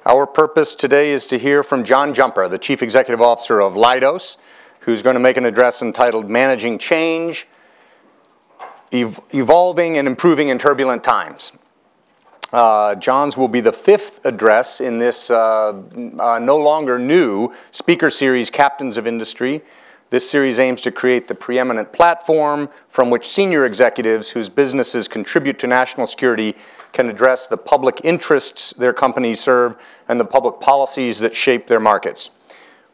Our purpose today is to hear from John Jumper, the Chief Executive Officer of Leidos, who's going to make an address entitled Managing Change, Evolving and Improving in Turbulent Times. John's will be the fifth address in this no longer new speaker series, Captains of Industry. This series aims to create the preeminent platform from which senior executives whose businesses contribute to national security can address the public interests their companies serve and the public policies that shape their markets.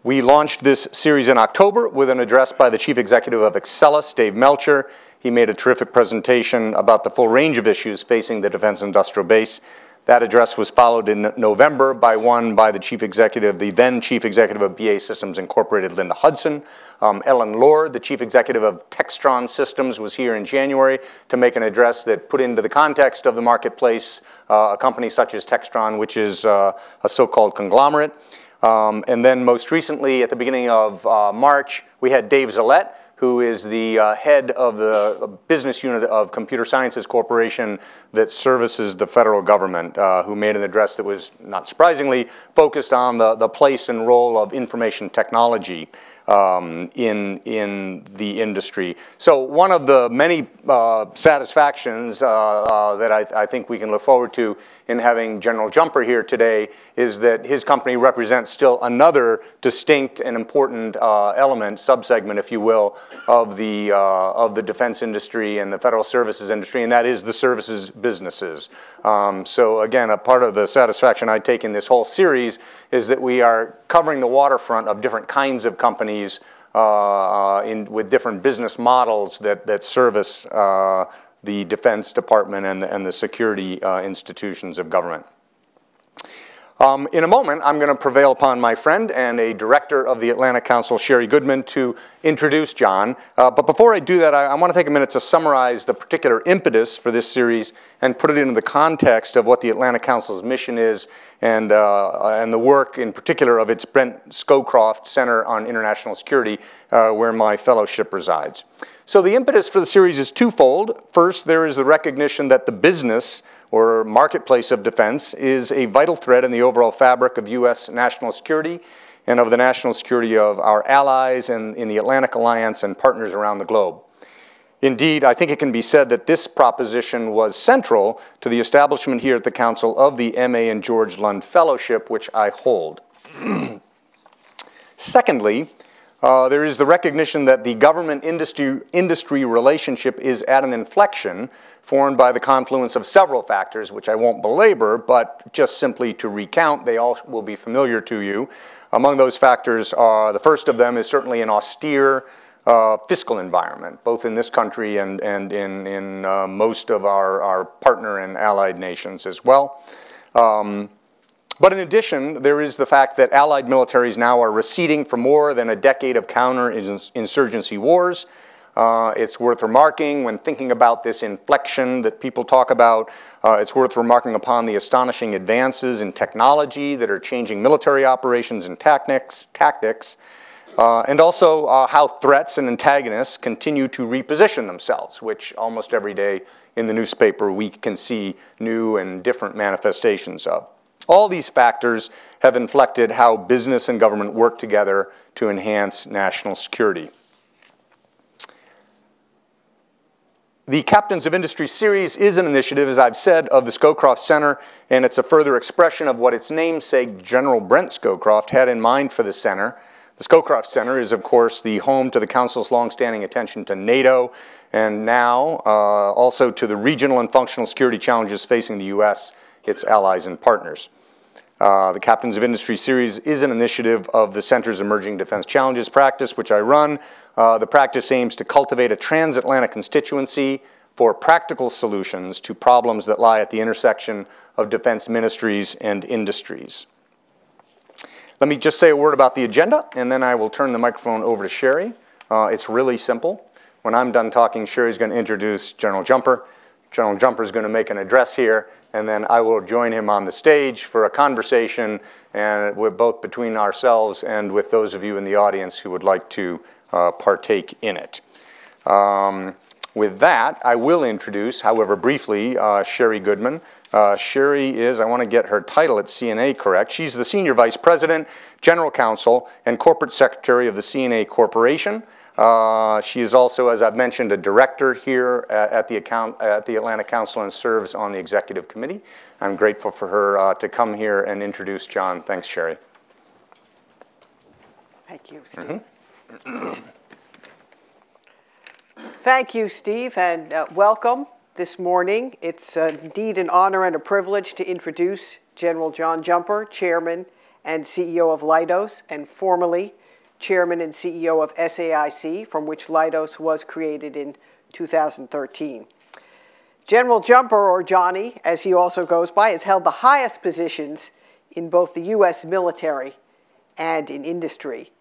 We launched this series in October with an address by the Chief Executive of Axcelis, Dave Melcher. He made a terrific presentation about the full range of issues facing the defense industrial base. That address was followed in November by one by the Chief Executive, the then Chief Executive of BAE Systems Incorporated, Linda Hudson. Ellen Lord, the Chief Executive of Textron Systems, was here in January to make an address that put into the context of the marketplace a company such as Textron, which is a so-called conglomerate. And then most recently, at the beginning of March, we had Dave Zillett, who is the head of the business unit of Computer Sciences Corporation that services the federal government, who made an address that was, not surprisingly, focused on the place and role of information technology in the industry. So one of the many satisfactions that I think we can look forward to in having General Jumper here today is that his company represents still another distinct and important element, subsegment, if you will, of the defense industry and the federal services industry, and that is the services businesses. So again, a part of the satisfaction I take in this whole series is that we are covering the waterfront of different kinds of companies with different business models that service the Defense Department and the security institutions of government. In a moment, I'm going to prevail upon my friend and a director of the Atlantic Council, Sherry Goodman, to introduce John. But before I do that, I want to take a minute to summarize the particular impetus for this series and put it into the context of what the Atlantic Council's mission is and the work in particular of its Brent Scowcroft Center on International Security, where my fellowship resides. So the impetus for the series is twofold. First, there is the recognition that the business or marketplace of defense is a vital thread in the overall fabric of U.S. national security and of the national security of our allies and in the Atlantic Alliance and partners around the globe. Indeed, I think it can be said that this proposition was central to the establishment here at the Council of the M.A. and George Lund Fellowship, which I hold. Secondly, there is the recognition that the government-industry relationship is at an inflection formed by the confluence of several factors, which I won't belabor, but just simply to recount, they all will be familiar to you. Among those factors, the first of them is certainly an austere fiscal environment, both in this country and in most of our partner and allied nations as well. But in addition, there is the fact that allied militaries now are receding from more than a decade of counter-insurgency wars. It's worth remarking when thinking about this inflection that people talk about, it's worth remarking upon the astonishing advances in technology that are changing military operations and tactics, and also how threats and antagonists continue to reposition themselves, which almost every day in the newspaper we can see new and different manifestations of. All these factors have inflected how business and government work together to enhance national security. The Captains of Industry series is an initiative, as I've said, of the Scowcroft Center, and it's a further expression of what its namesake, General Brent Scowcroft, had in mind for the center. The Scowcroft Center is, of course, the home to the Council's longstanding attention to NATO, and now also to the regional and functional security challenges facing the U.S., its allies and partners. The Captains of Industry series is an initiative of the Center's Emerging Defense Challenges practice, which I run. The practice aims to cultivate a transatlantic constituency for practical solutions to problems that lie at the intersection of defense ministries and industries. Let me just say a word about the agenda, and then I will turn the microphone over to Sherry. It's really simple. When I'm done talking, Sherry's going to introduce General Jumper. General Jumper is going to make an address here, and then I will join him on the stage for a conversation, and both between ourselves and with those of you in the audience who would like to partake in it. With that, I will introduce, however briefly, Sherry Goodman. Sherry is, I want to get her title at CNA correct. She's the Senior Vice President, General Counsel, and Corporate Secretary of the CNA Corporation. She is also, as I've mentioned, a director here at the Atlanta Council and serves on the Executive Committee. I'm grateful for her to come here and introduce John. Thanks, Sherry. Thank you, Steve. Thank you, Steve, and welcome this morning. It's indeed an honor and a privilege to introduce General John Jumper, Chairman and CEO of Leidos, and formerly Chairman and CEO of SAIC, from which Leidos was created in 2013. General Jumper, or Johnny, as he also goes by, has held the highest positions in both the U.S. military and in industry.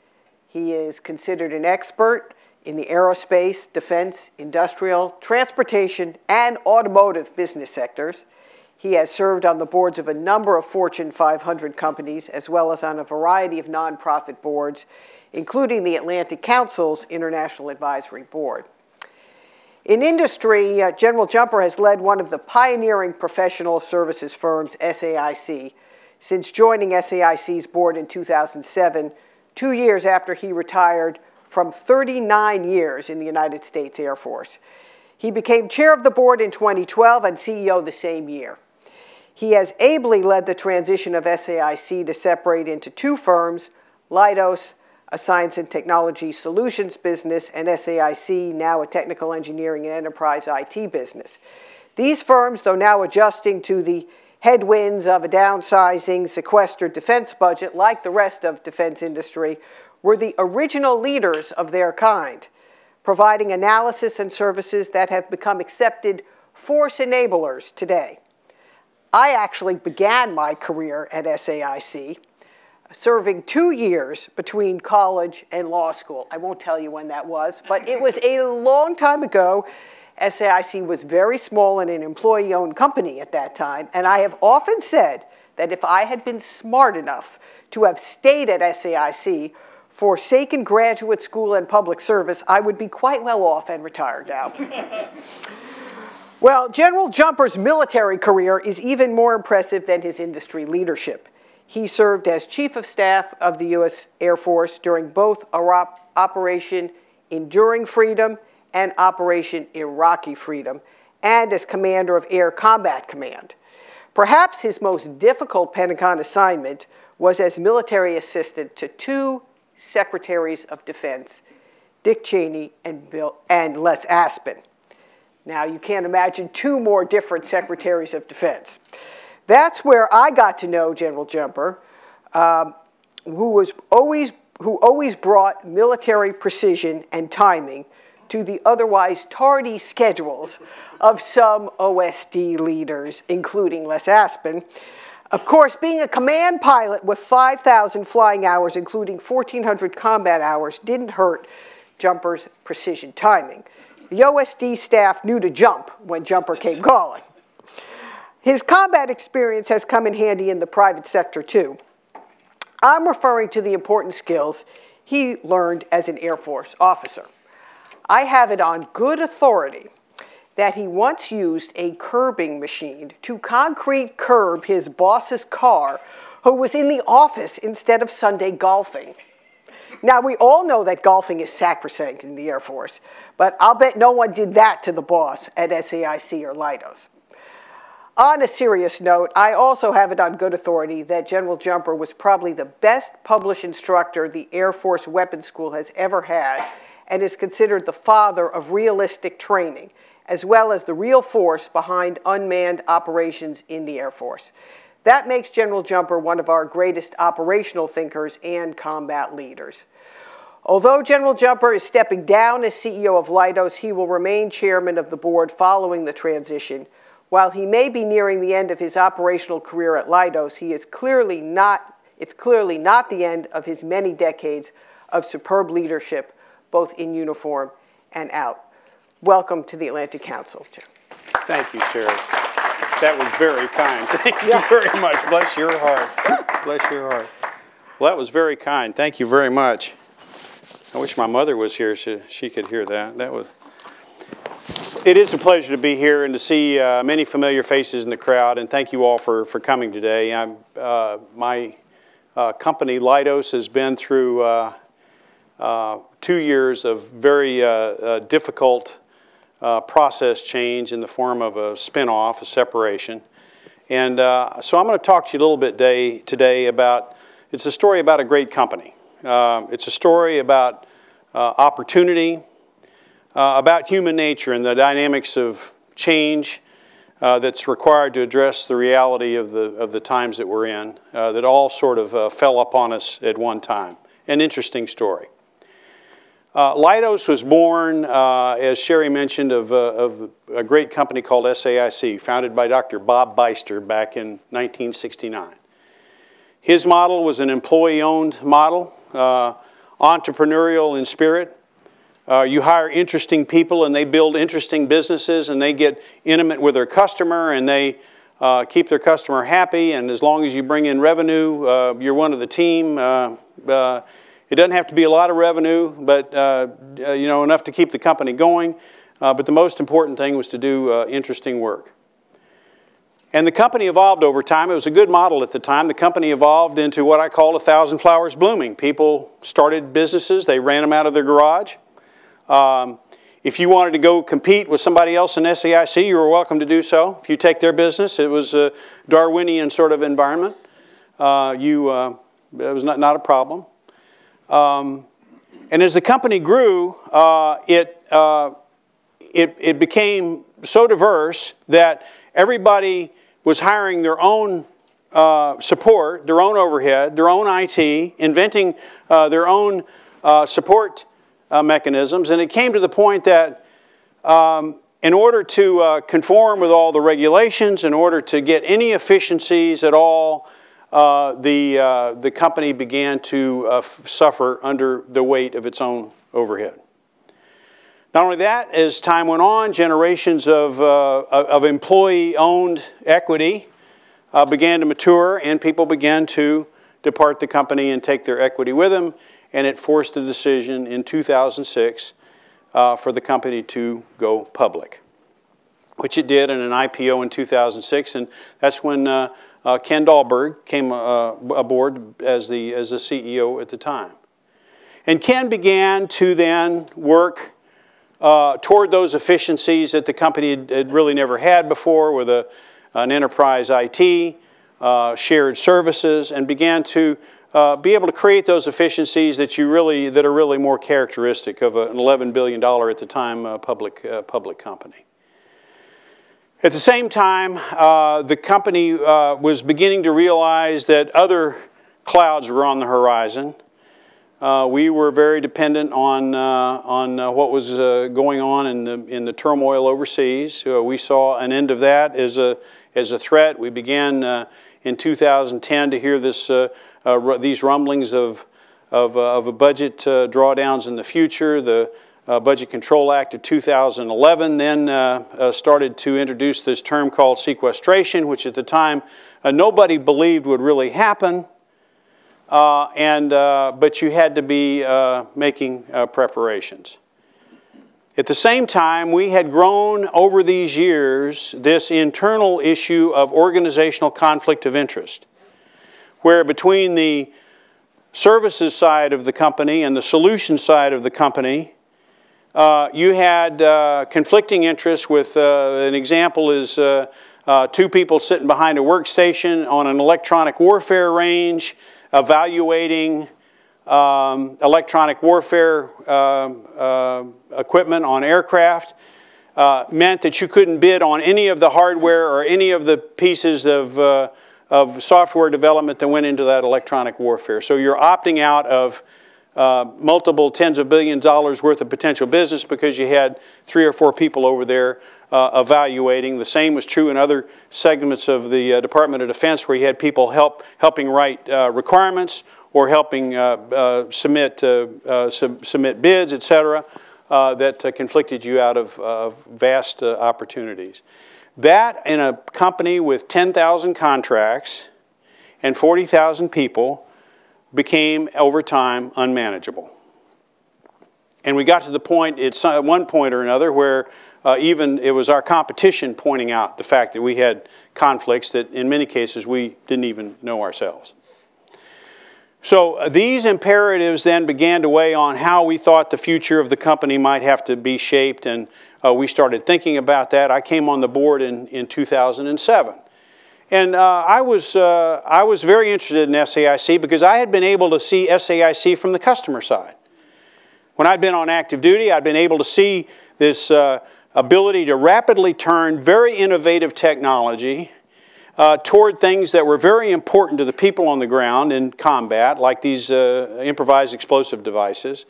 He is considered an expert in the aerospace, defense, industrial, transportation, and automotive business sectors. He has served on the boards of a number of Fortune 500 companies, as well as on a variety of nonprofit boards, including the Atlantic Council's International Advisory Board. In industry, General Jumper has led one of the pioneering professional services firms, SAIC, since joining SAIC's board in 2007, 2 years after he retired from 39 years in the United States Air Force. He became chair of the board in 2012 and CEO the same year. He has ably led the transition of SAIC to separate into two firms, Leidos, a science and technology solutions business, and SAIC, now a technical engineering and enterprise IT business. These firms, though now adjusting to the headwinds of a downsizing, sequestered defense budget, like the rest of defense industry, were the original leaders of their kind, providing analysis and services that have become accepted force enablers today. I actually began my career at SAIC, serving 2 years between college and law school. I won't tell you when that was, but it was a long time ago. SAIC was very small and an employee-owned company at that time, and I have often said that if I had been smart enough to have stayed at SAIC, forsaken graduate school and public service, I would be quite well off and retired now. Well, General Jumper's military career is even more impressive than his industry leadership. He served as Chief of Staff of the U.S. Air Force during both Operation Enduring Freedom and Operation Iraqi Freedom, and as Commander of Air Combat Command. Perhaps his most difficult Pentagon assignment was as military assistant to two Secretaries of Defense, Dick Cheney and Les Aspin. Now, you can't imagine two more different Secretaries of Defense. That's where I got to know General Jumper, who always brought military precision and timing to the otherwise tardy schedules of some OSD leaders, including Les Aspin. Of course, being a command pilot with 5,000 flying hours, including 1,400 combat hours, didn't hurt Jumper's precision timing. The OSD staff knew to jump when Jumper came calling. His combat experience has come in handy in the private sector, too. I'm referring to the important skills he learned as an Air Force officer. I have it on good authority that he once used a curbing machine to concrete curb his boss's car, who was in the office instead of Sunday golfing. Now, we all know that golfing is sacrosanct in the Air Force, but I'll bet no one did that to the boss at SAIC or Leidos. On a serious note, I also have it on good authority that General Jumper was probably the best published instructor the Air Force Weapons School has ever had, and is considered the father of realistic training, as well as the real force behind unmanned operations in the Air Force. That makes General Jumper one of our greatest operational thinkers and combat leaders. Although General Jumper is stepping down as CEO of Leidos, he will remain chairman of the board following the transition. While he may be nearing the end of his operational career at Leidos, it's clearly not the end of his many decades of superb leadership, both in uniform and out. Welcome to the Atlantic Council, Jim. Thank you, Sherry. That was very kind. Thank you very much. Bless your heart. Bless your heart. Well, that was very kind. Thank you very much. I wish my mother was here so she could hear that. It is a pleasure to be here and to see many familiar faces in the crowd, and thank you all for coming today. My company, Leidos, has been through 2 years of very difficult process change in the form of a spin-off, a separation. And so I'm going to talk to you a little bit today about, it's a story about a great company. It's a story about opportunity, about human nature and the dynamics of change that's required to address the reality of the times that we're in, that all sort of fell upon us at one time. An interesting story. Leidos was born, as Sherry mentioned, of a great company called SAIC, founded by Dr. Bob Beister back in 1969. His model was an employee-owned model, entrepreneurial in spirit. You hire interesting people and they build interesting businesses and they get intimate with their customer and they keep their customer happy, and as long as you bring in revenue, you're one of the team. It doesn't have to be a lot of revenue, but you know, enough to keep the company going. But the most important thing was to do interesting work. And the company evolved over time. It was a good model at the time. The company evolved into what I call 1,000 flowers blooming. People started businesses. They ran them out of their garage. If you wanted to go compete with somebody else in SAIC, you were welcome to do so. If you take their business, it was a Darwinian sort of environment. It was not a problem. And as the company grew, it became so diverse that everybody was hiring their own support, their own overhead, their own IT, inventing their own support mechanisms. And it came to the point that in order to conform with all the regulations, in order to get any efficiencies at all, the company began to suffer under the weight of its own overhead. Not only that, as time went on, generations of employee-owned equity began to mature, and people began to depart the company and take their equity with them, and it forced a decision in 2006 for the company to go public, which it did in an IPO in 2006, and that's when Ken Dahlberg came aboard as the CEO at the time. And Ken began to then work toward those efficiencies that the company had really never had before, with an enterprise IT, shared services, and began to be able to create those efficiencies that are really more characteristic of an $11 billion at the time public company. At the same time, the company was beginning to realize that other clouds were on the horizon. We were very dependent on what was going on in the turmoil overseas. We saw an end of that as a threat. We began in 2010 to hear these rumblings of a budget drawdowns in the future. The Budget Control Act of 2011 then started to introduce this term called sequestration, which at the time nobody believed would really happen. But you had to be making preparations. At the same time, we had grown over these years this internal issue of organizational conflict of interest, where between the services side of the company and the solution side of the company, you had conflicting interests with, an example is two people sitting behind a workstation on an electronic warfare range, evaluating electronic warfare equipment on aircraft, meant that you couldn't bid on any of the hardware or any of the pieces of software development that went into that electronic warfare. So you're opting out of multiple tens of billions of dollars worth of potential business because you had 3 or 4 people over there evaluating. The same was true in other segments of the Department of Defense, where you had people helping write requirements or helping submit bids, etc., that conflicted you out of vast opportunities. That, in a company with 10,000 contracts and 40,000 people, became, over time, unmanageable. And we got to the point, at one point or another, where even it was our competition pointing out the fact that we had conflicts that in many cases we didn't even know ourselves. So these imperatives then began to weigh on how we thought the future of the company might have to be shaped, and we started thinking about that. I came on the board in 2007. And I was very interested in SAIC because I had been able to see SAIC from the customer side. When I'd been on active duty, I'd been able to see this ability to rapidly turn very innovative technology toward things that were very important to the people on the ground in combat, like these improvised explosive devices,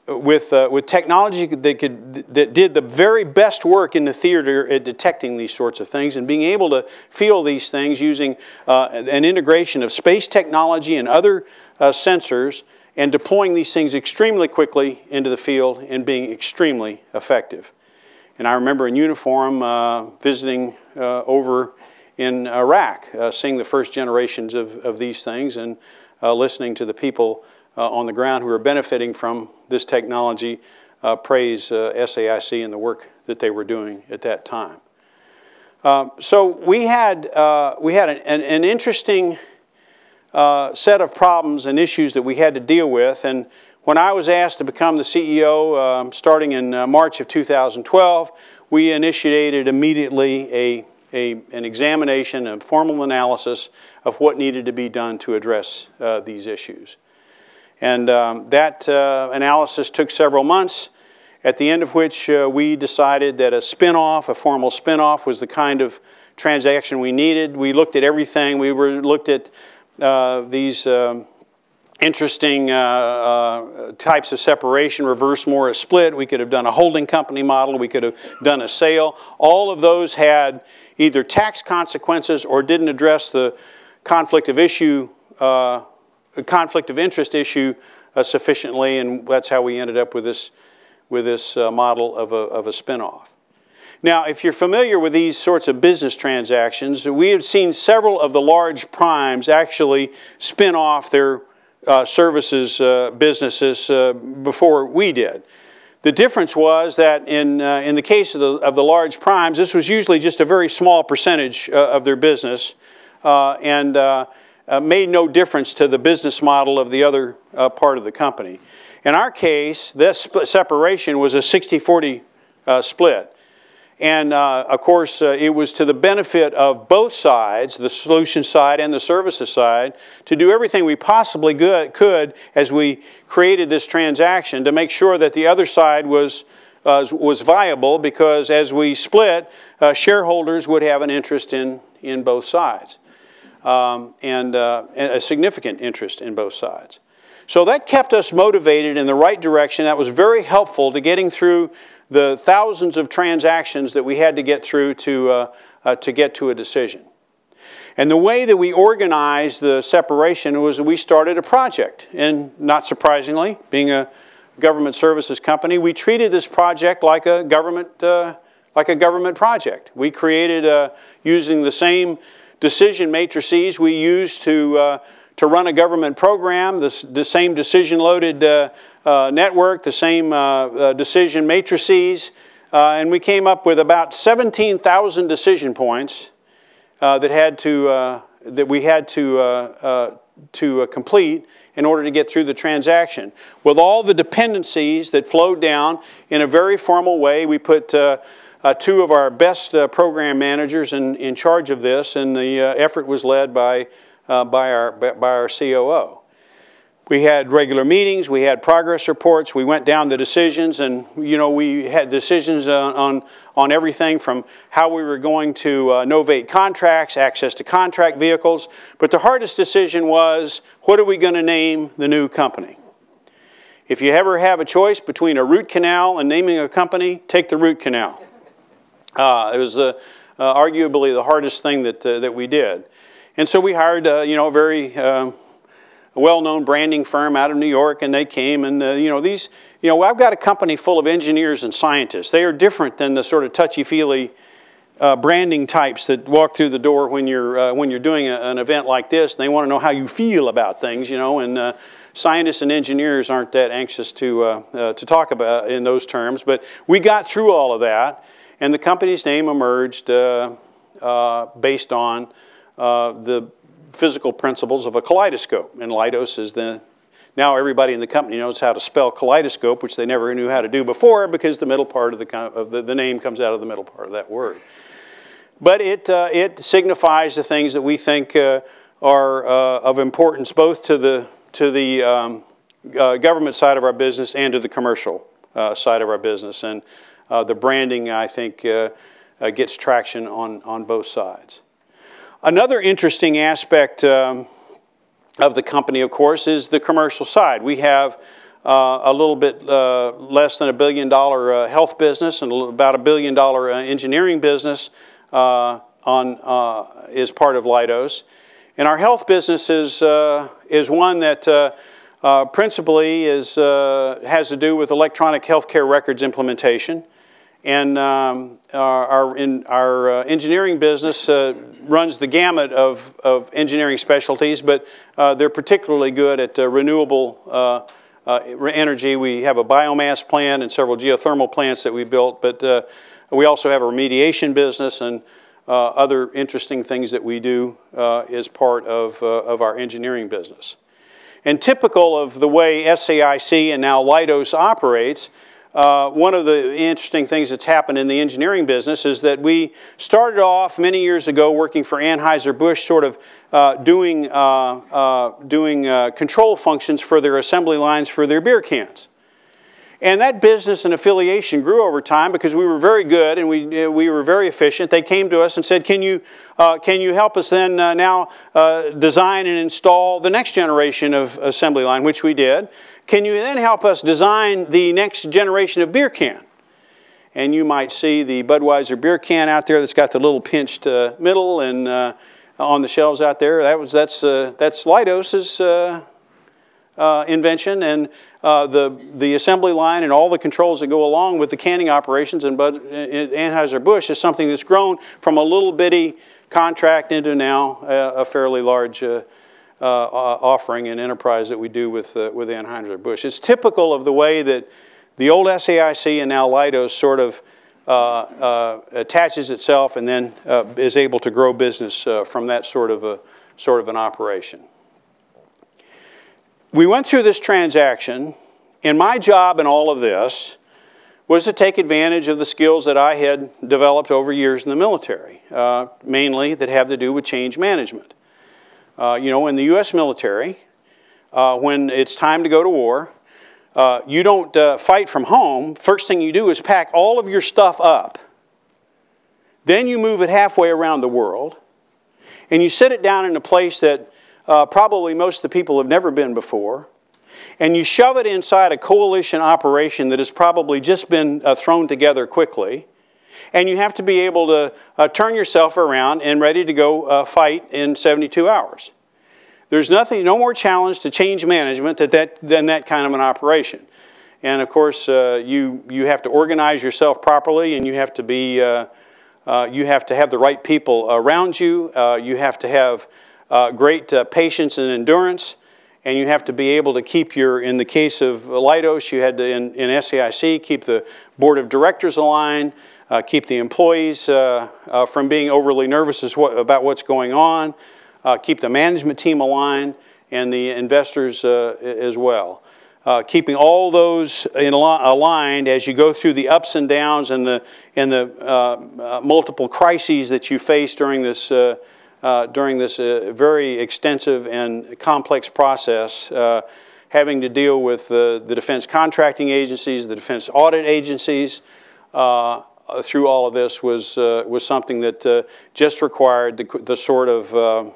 with technology that did the very best work in the theater at detecting these sorts of things and being able to feel these things using an integration of space technology and other sensors and deploying these things extremely quickly into the field and being extremely effective. And I remember in uniform visiting over in Iraq, seeing the first generations of these things and listening to the people on the ground who are benefiting from this technology praise SAIC and the work that they were doing at that time. So we had an interesting set of problems and issues that we had to deal with. And when I was asked to become the CEO starting in March of 2012, we initiated immediately an examination, a formal analysis of what needed to be done to address these issues. And that analysis took several months, at the end of which we decided that a formal spin-off was the kind of transaction we needed. We looked at everything. We looked at these interesting types of separation, reverse Morris split. We could have done a holding company model. We could have done a sale. All of those had either tax consequences or didn't address the conflict of interest issue sufficiently, and that's how we ended up with this model of a spin-off. Now, if you're familiar with these sorts of business transactions, we have seen several of the large primes actually spin off their services businesses before we did. The difference was that in the case of the large primes, this was usually just a very small percentage of their business and made no difference to the business model of the other part of the company. In our case, this separation was a 60-40 split. And of course, it was to the benefit of both sides, the solution side and the services side, to do everything we possibly could as we created this transaction to make sure that the other side was viable, because as we split, shareholders would have an interest in both sides, and a significant interest in both sides. So that kept us motivated in the right direction. That was very helpful to getting through the thousands of transactions that we had to get through to get to a decision. And the way that we organized the separation was we started a project. And not surprisingly, being a government services company, we treated this project like a government project. We created, using the same decision matrices we used to run a government program, the same decision-loaded network, the same decision matrices, and we came up with about 17,000 decision points that we had to complete in order to get through the transaction. With all the dependencies that flowed down in a very formal way, we put two of our best program managers in charge of this, and the effort was led by our COO. We had regular meetings, we had progress reports, we went down the decisions, and we had decisions on everything from how we were going to novate contracts, access to contract vehicles, but the hardest decision was, what are we going to name the new company? If you ever have a choice between a root canal and naming a company, take the root canal. It was arguably the hardest thing that we did. And so we hired a very well-known branding firm out of New York, and they came, and I've got a company full of engineers and scientists. They are different than the sort of touchy-feely branding types that walk through the door when you're doing an event like this, and they want to know how you feel about things, you know, and scientists and engineers aren't that anxious to talk about in those terms. But we got through all of that, and the company's name emerged based on the physical principles of a kaleidoscope. And Leidos is now everybody in the company knows how to spell kaleidoscope, which they never knew how to do before, because the middle part of the name comes out of the middle part of that word. But it signifies the things that we think are of importance both to the government side of our business and to the commercial side of our business. And the branding, I think, gets traction on both sides. Another interesting aspect of the company, of course, is the commercial side. We have a little bit less than $1 billion health business and about $1 billion engineering business is part of Leidos. And our health business is one that principally has to do with electronic healthcare records implementation. And our engineering business runs the gamut of engineering specialties, but they're particularly good at renewable energy. We have a biomass plant and several geothermal plants that we built, but we also have a remediation business and other interesting things that we do as part of our engineering business. And typical of the way SAIC and now Leidos operates, one of the interesting things that's happened in the engineering business is that we started off many years ago working for Anheuser-Busch, sort of doing control functions for their assembly lines for their beer cans. And that business and affiliation grew over time because we were very good and we were very efficient. They came to us and said, can you help us then now design and install the next generation of assembly line, which we did. Can you then help us design the next generation of beer can? And you might see the Budweiser beer can out there that's got the little pinched middle and on the shelves out there. That's Leidos' invention, and the assembly line and all the controls that go along with the canning operations in Anheuser-Busch is something that's grown from a little bitty contract into now a fairly large offering and enterprise that we do with Anheuser-Busch. It's typical of the way that the old SAIC and now Leidos sort of attaches itself and then is able to grow business from that sort of an operation. We went through this transaction, and my job in all of this was to take advantage of the skills that I had developed over years in the military, mainly that have to do with change management. You know, in the U.S. military, when it's time to go to war, you don't fight from home. First thing you do is pack all of your stuff up. Then you move it halfway around the world, and you sit it down in a place that probably most of the people have never been before, and you shove it inside a coalition operation that has probably just been thrown together quickly, and you have to be able to turn yourself around and ready to go fight in 72 hours. There's no more challenge to change management than that kind of an operation. And of course, you have to organize yourself properly, and you have to be you have to have the right people around you. You have to have great patience and endurance, and you have to be able to keep in the case of Leidos, you had to, in SAIC, keep the board of directors aligned, keep the employees from being overly nervous about what's going on, keep the management team aligned, and the investors as well. Keeping all those aligned as you go through the ups and downs and the multiple crises that you face during this very extensive and complex process, having to deal with the defense contracting agencies, the defense audit agencies, through all of this was something that just required the sort of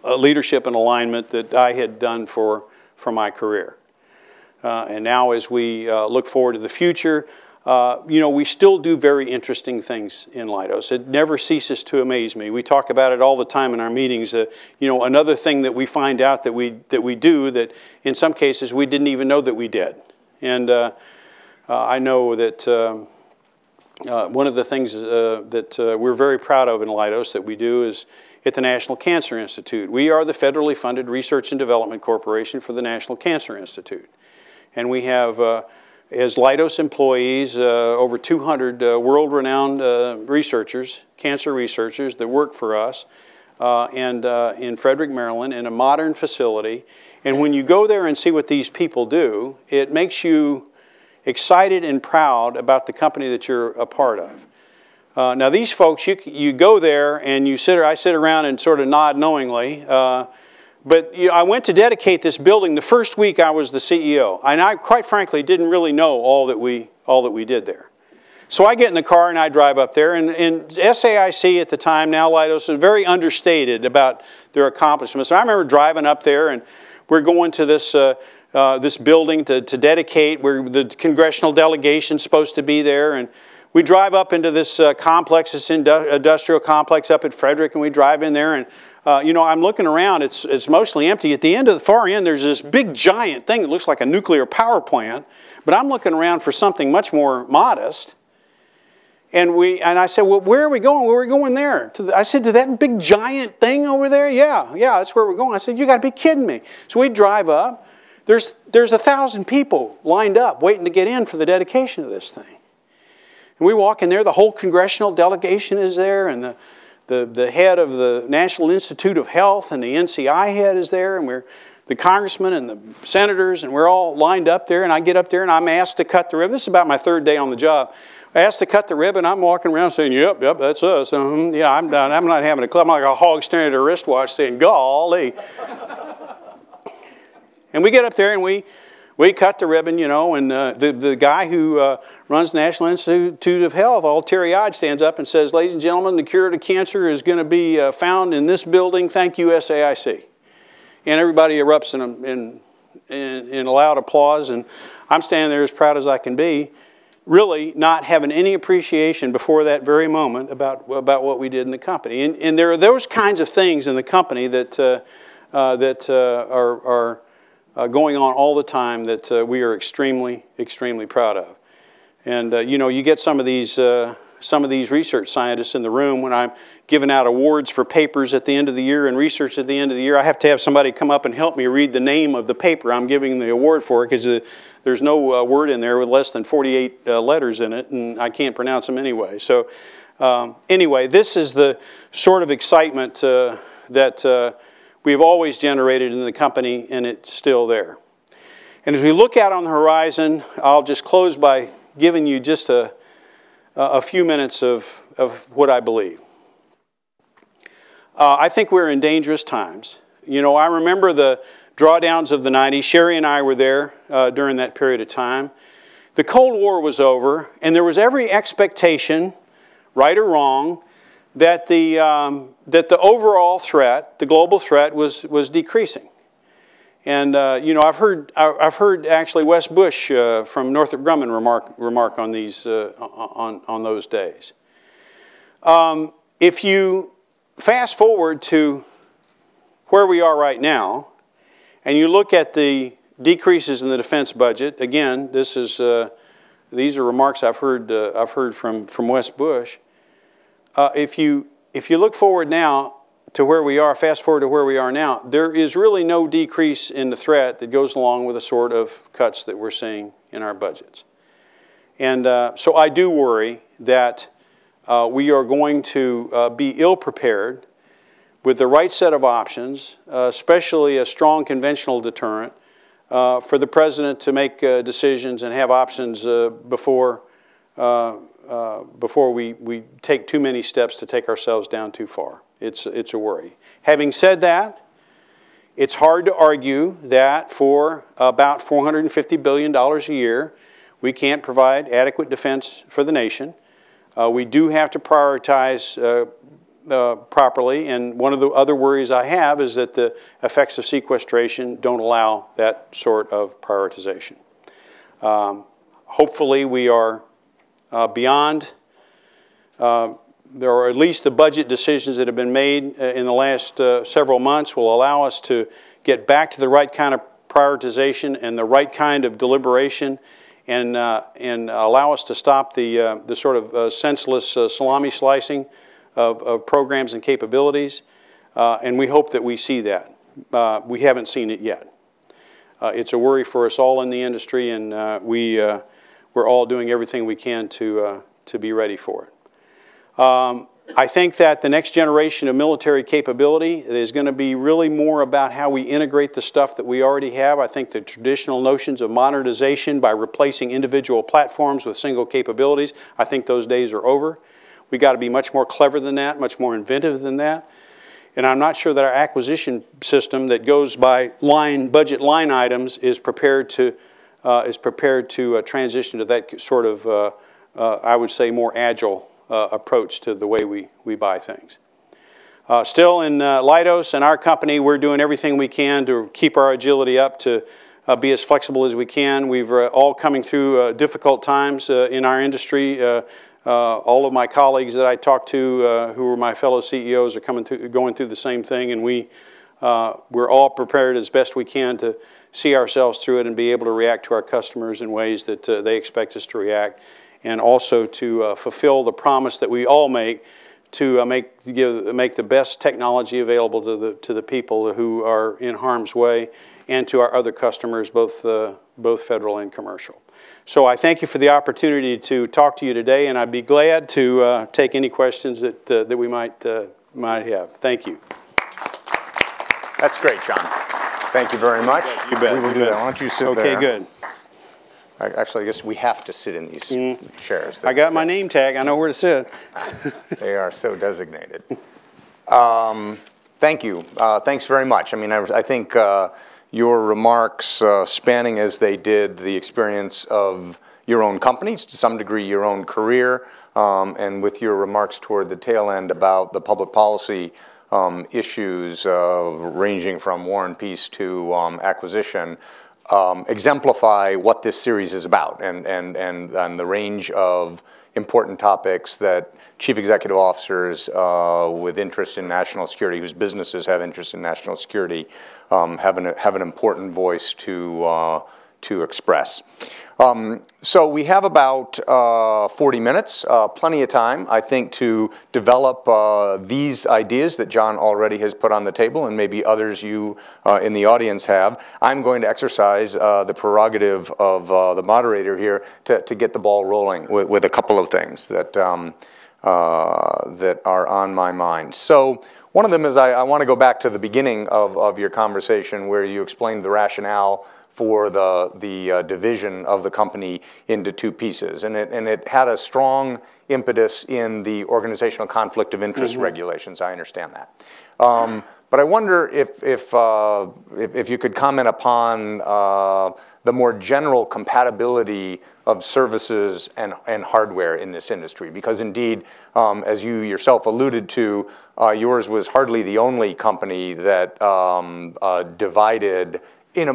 leadership and alignment that I had done for my career. And now as we look forward to the future, you know, we still do very interesting things in Leidos. It never ceases to amaze me. We talk about it all the time in our meetings. You know, another thing that we find out that we do that in some cases we didn't even know that we did. And I know that one of the things that we're very proud of in Leidos that we do is at the National Cancer Institute. We are the federally funded research and development corporation for the National Cancer Institute. And we have, as Leidos employees, over 200 world-renowned researchers, cancer researchers that work for us in Frederick, Maryland, in a modern facility. And when you go there and see what these people do, it makes you excited and proud about the company that you're a part of. Now these folks, you go there and I sit around and sort of nod knowingly, but I went to dedicate this building the first week I was the CEO, and I quite frankly didn't really know all that we did there. So I get in the car and I drive up there, and SAIC at the time, now Leidos, is very understated about their accomplishments. And I remember driving up there, and we're going to this this building to dedicate, where the congressional delegation's supposed to be there, and we drive up into this complex, this industrial complex up at Frederick, and we drive in there, and you know, I'm looking around, it's mostly empty. At the end of the far end, there's this big giant thing that looks like a nuclear power plant, but I'm looking around for something much more modest. And I said, well, where are we going? Where are we going there? I said, to that big giant thing over there? Yeah, that's where we're going. I said, you got to be kidding me. So we drive up. There's 1,000 people lined up waiting to get in for the dedication of this thing. And we walk in there, the whole congressional delegation is there, and the head of the National Institute of Health and the NCI head is there, and we're the congressmen and the senators, and we're all lined up there, and I get up there and I'm asked to cut the ribbon. This is about my third day on the job. I asked to cut the ribbon. I'm walking around saying, yep, that's us. Yeah, I'm done. I'm not having a club. I'm like a hog staring at a wristwatch saying, golly. And we get up there and we cut the ribbon, you know, and the guy who runs the National Institute of Health, all teary-eyed, stands up and says, ladies and gentlemen, the cure to cancer is going to be found in this building. Thank you, SAIC. And everybody erupts in loud applause, and I'm standing there as proud as I can be, really not having any appreciation before that very moment about what we did in the company. And there are those kinds of things in the company that are going on all the time that we are extremely, extremely proud of. And you know, you get some of these research scientists in the room when I'm giving out awards for papers at the end of the year and research at the end of the year. I have to have somebody come up and help me read the name of the paper I'm giving the award for, because there's no word in there with less than 48 letters in it, and I can't pronounce them anyway. So anyway, this is the sort of excitement that we've always generated in the company, and it's still there. And as we look out on the horizon, I'll just close by giving you just a few minutes of what I believe. I think we're in dangerous times. You know, I remember the drawdowns of the 90s. Sherry and I were there during that period of time. The Cold War was over, and there was every expectation, right or wrong, that the overall threat, the global threat, was decreasing. And you know, I've heard actually Wes Bush from Northrop Grumman remark on these on those days. If you fast forward to where we are right now, and you look at the decreases in the defense budget, again, this is these are remarks I've heard from Wes Bush. If you look forward now to where we are, fast forward to where we are now, there is really no decrease in the threat that goes along with the sort of cuts that we're seeing in our budgets. And so I do worry that we are going to be ill-prepared with the right set of options, especially a strong conventional deterrent, for the President to make decisions and have options before we take too many steps to take ourselves down too far. It's a worry. Having said that, it's hard to argue that for about $450 billion a year, we can't provide adequate defense for the nation. We do have to prioritize properly, and one of the other worries I have is that the effects of sequestration don't allow that sort of prioritization. Hopefully we are beyond, there are at least the budget decisions that have been made in the last several months will allow us to get back to the right kind of prioritization and the right kind of deliberation and allow us to stop the sort of senseless salami slicing of programs and capabilities. And we hope that we see that. We haven't seen it yet. It's a worry for us all in the industry, and we're all doing everything we can to be ready for it. I think that the next generation of military capability is going to be really more about how we integrate the stuff that we already have. I think the traditional notions of modernization by replacing individual platforms with single capabilities, I think those days are over. We've got to be much more clever than that, much more inventive than that. And I'm not sure that our acquisition system that goes by budget line items is prepared to transition to that sort of, I would say, more agile approach to the way we buy things. Still in Leidos and our company, we're doing everything we can to keep our agility up, to be as flexible as we can. We've all coming through difficult times in our industry. All of my colleagues that I talked to, who were my fellow CEOs, are going through the same thing, and we're all prepared as best we can to see ourselves through it and be able to react to our customers in ways that they expect us to react, and also to fulfill the promise that we all make to make the best technology available to the people who are in harm's way, and to our other customers, both federal and commercial. So I thank you for the opportunity to talk to you today, and I'd be glad to take any questions that we might have. Thank you. That's great, John. Thank you very much. You bet. We will do that. Why don't you sit there? Okay, good. Actually, I guess we have to sit in these chairs. I got my name tag. I know where to sit. They are so designated. Thank you. Thanks very much. I mean, I think your remarks, spanning as they did the experience of your own companies, to some degree your own career, and with your remarks toward the tail end about the public policy issues ranging from war and peace to acquisition, exemplify what this series is about, and the range of important topics that chief executive officers with interest in national security, whose businesses have interest in national security, have an important voice to express. So we have about 40 minutes, plenty of time, I think, to develop these ideas that John already has put on the table, and maybe others you in the audience have. I'm going to exercise the prerogative of the moderator here to get the ball rolling with a couple of things that, that are on my mind. So one of them is I want to go back to the beginning of your conversation, where you explained the rationale for the division of the company into two pieces. And it had a strong impetus in the organizational conflict of interest regulations. I understand that. But I wonder if you could comment upon the more general compatibility of services and hardware in this industry. Because indeed, as you yourself alluded to, yours was hardly the only company that divided in a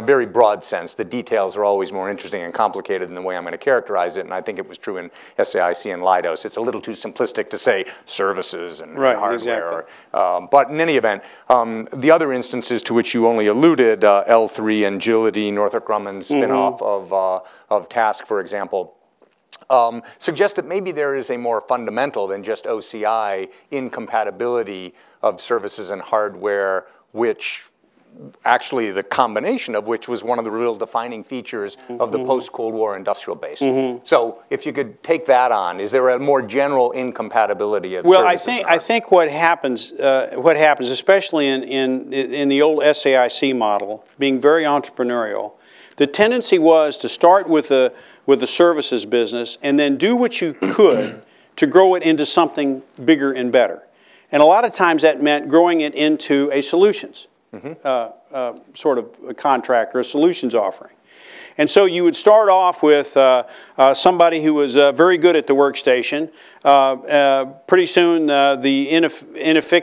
very broad sense. The details are always more interesting and complicated than the way I'm going to characterize it, and I think it was true in SAIC and Leidos. It's a little too simplistic to say services and hardware. Exactly. But in any event, the other instances to which you only alluded, L3 and Agility, Northrop Grumman's spinoff of Task, for example, suggest that maybe there is a more fundamental than just OCI incompatibility of services and hardware, which actually the combination of which was one of the real defining features of the post-Cold War industrial base. So if you could take that on, is there a more general incompatibility of services? Well, I think what happens, especially in the old SAIC model, being very entrepreneurial, the tendency was to start with the services business and then do what you could to grow it into something bigger and better. And a lot of times that meant growing it into a solutions sort of a contract or a solutions offering. And so you would start off with somebody who was very good at the workstation. Pretty soon the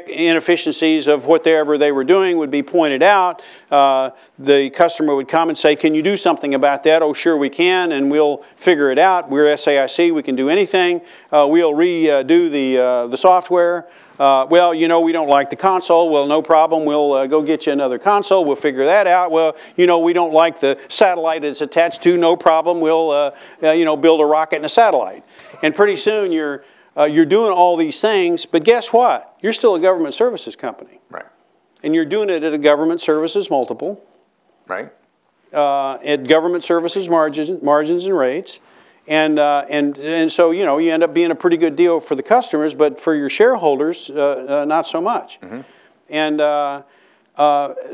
inefficiencies of whatever they were doing would be pointed out. The customer would come and say, can you do something about that? Oh, sure we can, and we'll figure it out. We're SAIC, we can do anything. We'll redo the software. Well, you know, we don't like the console. Well, no problem. We'll go get you another console. We'll figure that out. Well, you know, we don't like the satellite it's attached to. No problem. We'll, you know, build a rocket and a satellite. And pretty soon you're doing all these things. But guess what? You're still a government services company. Right. And you're doing it at a government services multiple. Right. At government services margins and rates. And so, you know, you end up being a pretty good deal for the customers, but for your shareholders, not so much. Mm-hmm. And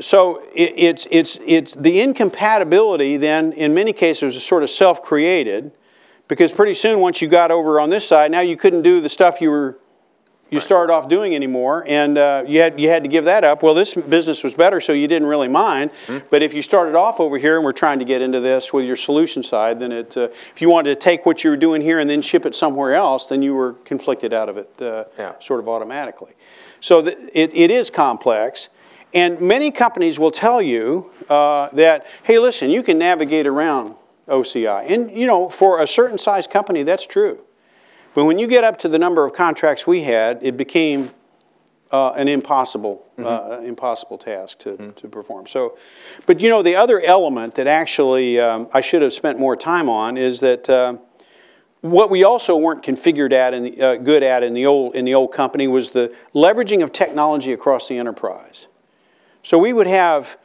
so it's the incompatibility then, in many cases, is sort of self-created, because pretty soon, once you got over on this side, now you couldn't do the stuff you started off doing anymore, and you had to give that up. Well, this business was better, so you didn't really mind. Mm-hmm. But if you started off over here and were trying to get into this with your solution side, then if you wanted to take what you were doing here and then ship it somewhere else, then you were conflicted out of it sort of automatically. So it is complex, and many companies will tell you that, hey, listen, you can navigate around OCI, and you know, for a certain size company, that's true. But when you get up to the number of contracts we had, it became an impossible task to perform. So, but you know, the other element that actually I should have spent more time on is that what we also weren't configured at good at in the old company was the leveraging of technology across the enterprise. So we would have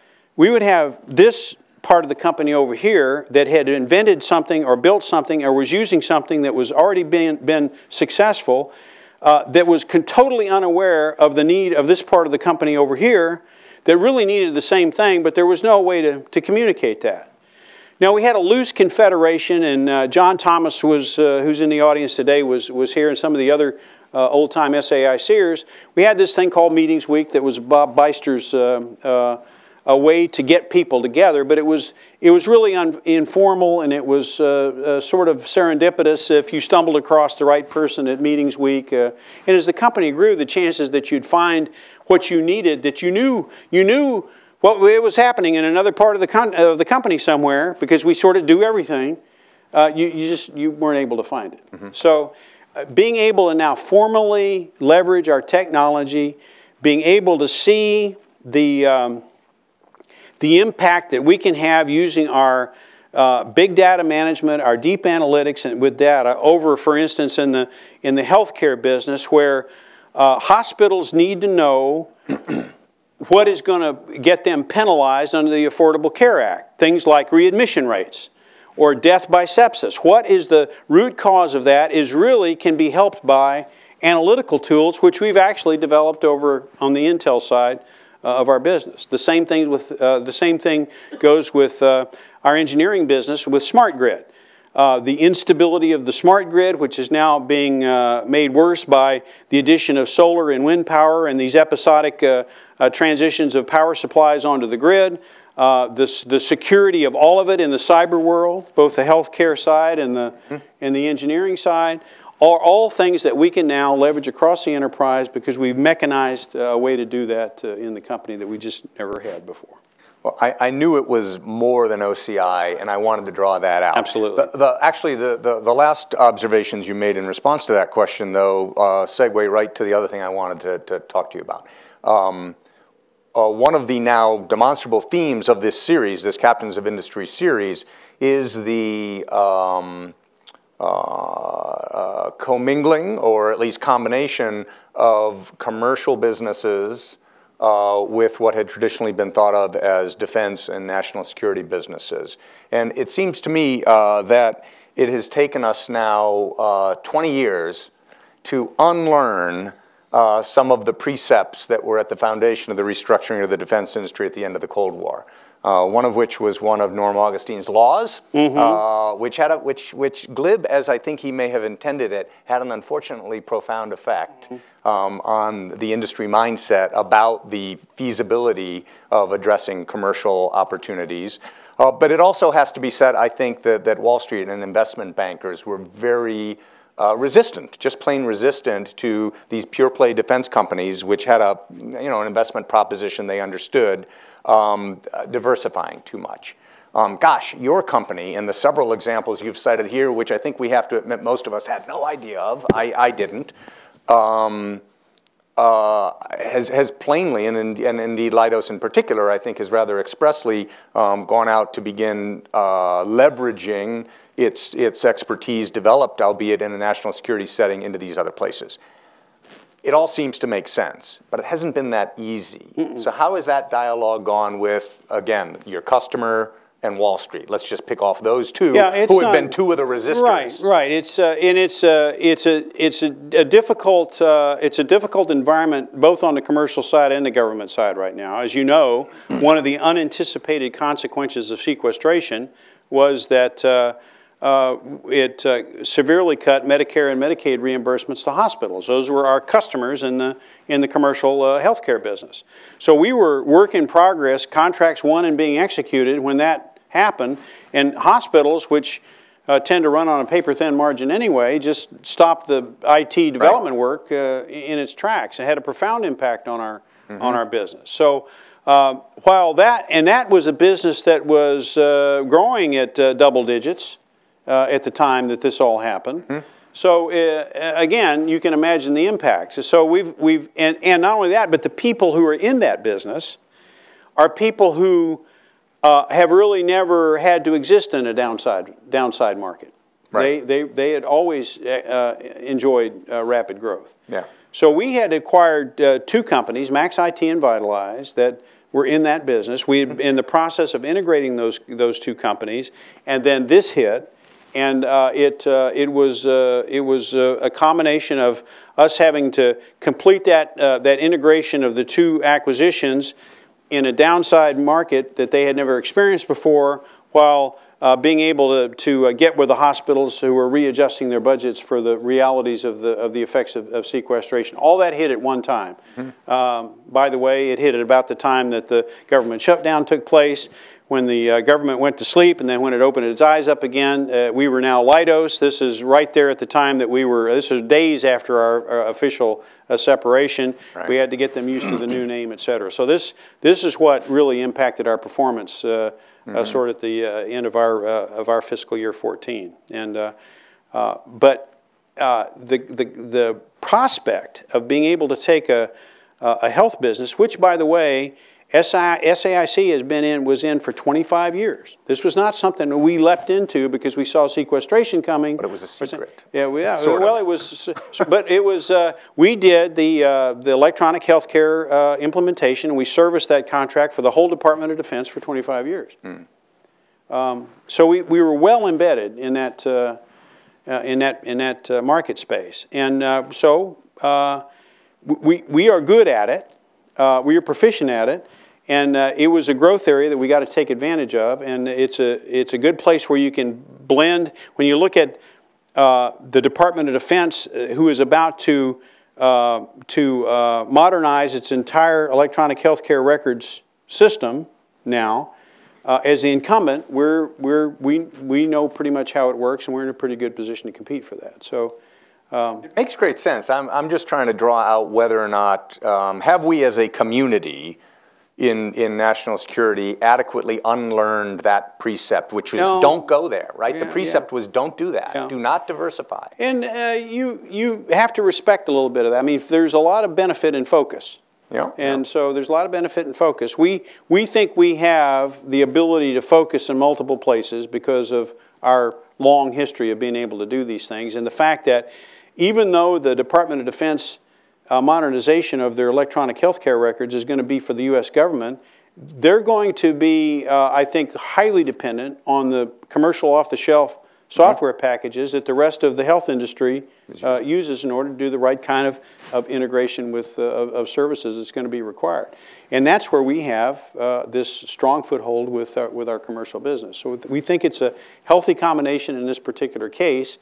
this part of the company over here that had invented something or built something or was using something that was already been successful, that was totally unaware of the need of this part of the company over here that really needed the same thing, but there was no way to communicate that. Now, we had a loose confederation, and John Thomas, who's in the audience today, was here, and some of the other old-time SAICers. We had this thing called Meetings Week that was Bob Beister's a way to get people together, but it was really informal, and it was sort of serendipitous if you stumbled across the right person at Meetings Week. And as the company grew, the chances that you'd find what you needed, that you knew what was happening in another part of the company somewhere, because we sort of do everything, you weren't able to find it. Mm-hmm. So being able to now formally leverage our technology, being able to see the impact that we can have using our big data management, our deep analytics and with data over, for instance, in the healthcare business, where hospitals need to know what is going to get them penalized under the Affordable Care Act. Things like readmission rates or death by sepsis. What is the root cause of that can be helped by analytical tools, which we've actually developed over on the Intel side of our business. The same thing goes with our engineering business with smart grid. The instability of the smart grid, which is now being made worse by the addition of solar and wind power and these episodic transitions of power supplies onto the grid. The security of all of it in the cyber world, both the healthcare side and the engineering side, are all things that we can now leverage across the enterprise because we've mechanized a way to do that in the company that we just never had before. Well, I knew it was more than OCI, and I wanted to draw that out. Absolutely. Actually, the last observations you made in response to that question, though, segue right to the other thing I wanted to talk to you about. One of the now demonstrable themes of this series, this Captains of Industry series, is the commingling, or at least combination, of commercial businesses with what had traditionally been thought of as defense and national security businesses. And it seems to me that it has taken us now 20 years to unlearn some of the precepts that were at the foundation of the restructuring of the defense industry at the end of the Cold War. One of which was one of Norm Augustine's laws, which glib as I think he may have intended it, had an unfortunately profound effect on the industry mindset about the feasibility of addressing commercial opportunities. But it also has to be said, I think, that Wall Street and investment bankers were very resistant, just plain resistant to these pure play defense companies, which had an investment proposition they understood, diversifying too much. Gosh, your company and the several examples you've cited here, which I think we have to admit most of us had no idea of, I didn't, has plainly, and indeed Leidos in particular, I think has rather expressly gone out to begin leveraging its expertise developed, albeit in a national security setting, into these other places. It all seems to make sense, but it hasn't been that easy. So how has that dialogue gone with, again, your customer and Wall Street? Let's just pick off those two, who have been two of the resistors. Right. It's a difficult environment both on the commercial side and the government side right now. As you know, one of the unanticipated consequences of sequestration was that it severely cut Medicare and Medicaid reimbursements to hospitals. Those were our customers in the commercial healthcare business. So we were work in progress, contracts won and being executed when that happened, and hospitals, which tend to run on a paper-thin margin anyway, just stopped the IT development work in its tracks. It had a profound impact on our business. So while that was a business that was growing at double digits at the time that this all happened. So again, you can imagine the impacts. So and not only that, but the people who are in that business are people who have really never had to exist in a downside market. Right. They had always enjoyed rapid growth. Yeah. So we had acquired two companies, Max IT and Vitalize, that were in that business. We had in the process of integrating those two companies, and then this hit. And it was a combination of us having to complete that integration of the two acquisitions in a downside market that they had never experienced before, while being able to get with the hospitals who were readjusting their budgets for the realities of the effects of sequestration. All that hit at one time. By the way, it hit at about the time that the government shutdown took place, when the government went to sleep, and then when it opened its eyes up again. We were now Leidos. This is right there at the time that this was days after our official separation. Right. We had to get them used to the new name, et cetera. So this is what really impacted our performance sort of at the end of our fiscal year 14. And but the prospect of being able to take a health business, which, by the way, SAIC was in for 25 years. This was not something that we leapt into because we saw sequestration coming. But it was a secret. Yeah, well, it was. But it was. We did the electronic healthcare implementation, and we serviced that contract for the whole Department of Defense for 25 years. So we were well embedded in that market space, and so we are good at it. We are proficient at it. And it was a growth area that we got to take advantage of, and it's a good place where you can blend. When you look at the Department of Defense, who is about to modernize its entire electronic healthcare records system now, as the incumbent, we know pretty much how it works, and we're in a pretty good position to compete for that. So. It makes great sense. I'm just trying to draw out whether or not have we as a community in national security adequately unlearned that precept, which was don't go there, right? The precept was don't do that. Do not diversify. And you have to respect a little bit of that. I mean, there's a lot of benefit in focus. So there's a lot of benefit in focus. We think we have the ability to focus in multiple places because of our long history of being able to do these things, and the fact that even though the Department of Defense modernization of their electronic healthcare records is going to be for the U.S. government, they're going to be, I think, highly dependent on the commercial off-the-shelf software packages that the rest of the health industry uses in order to do the right kind of integration with of services that's going to be required. And that's where we have this strong foothold with our commercial business. So we think it's a healthy combination in this particular case,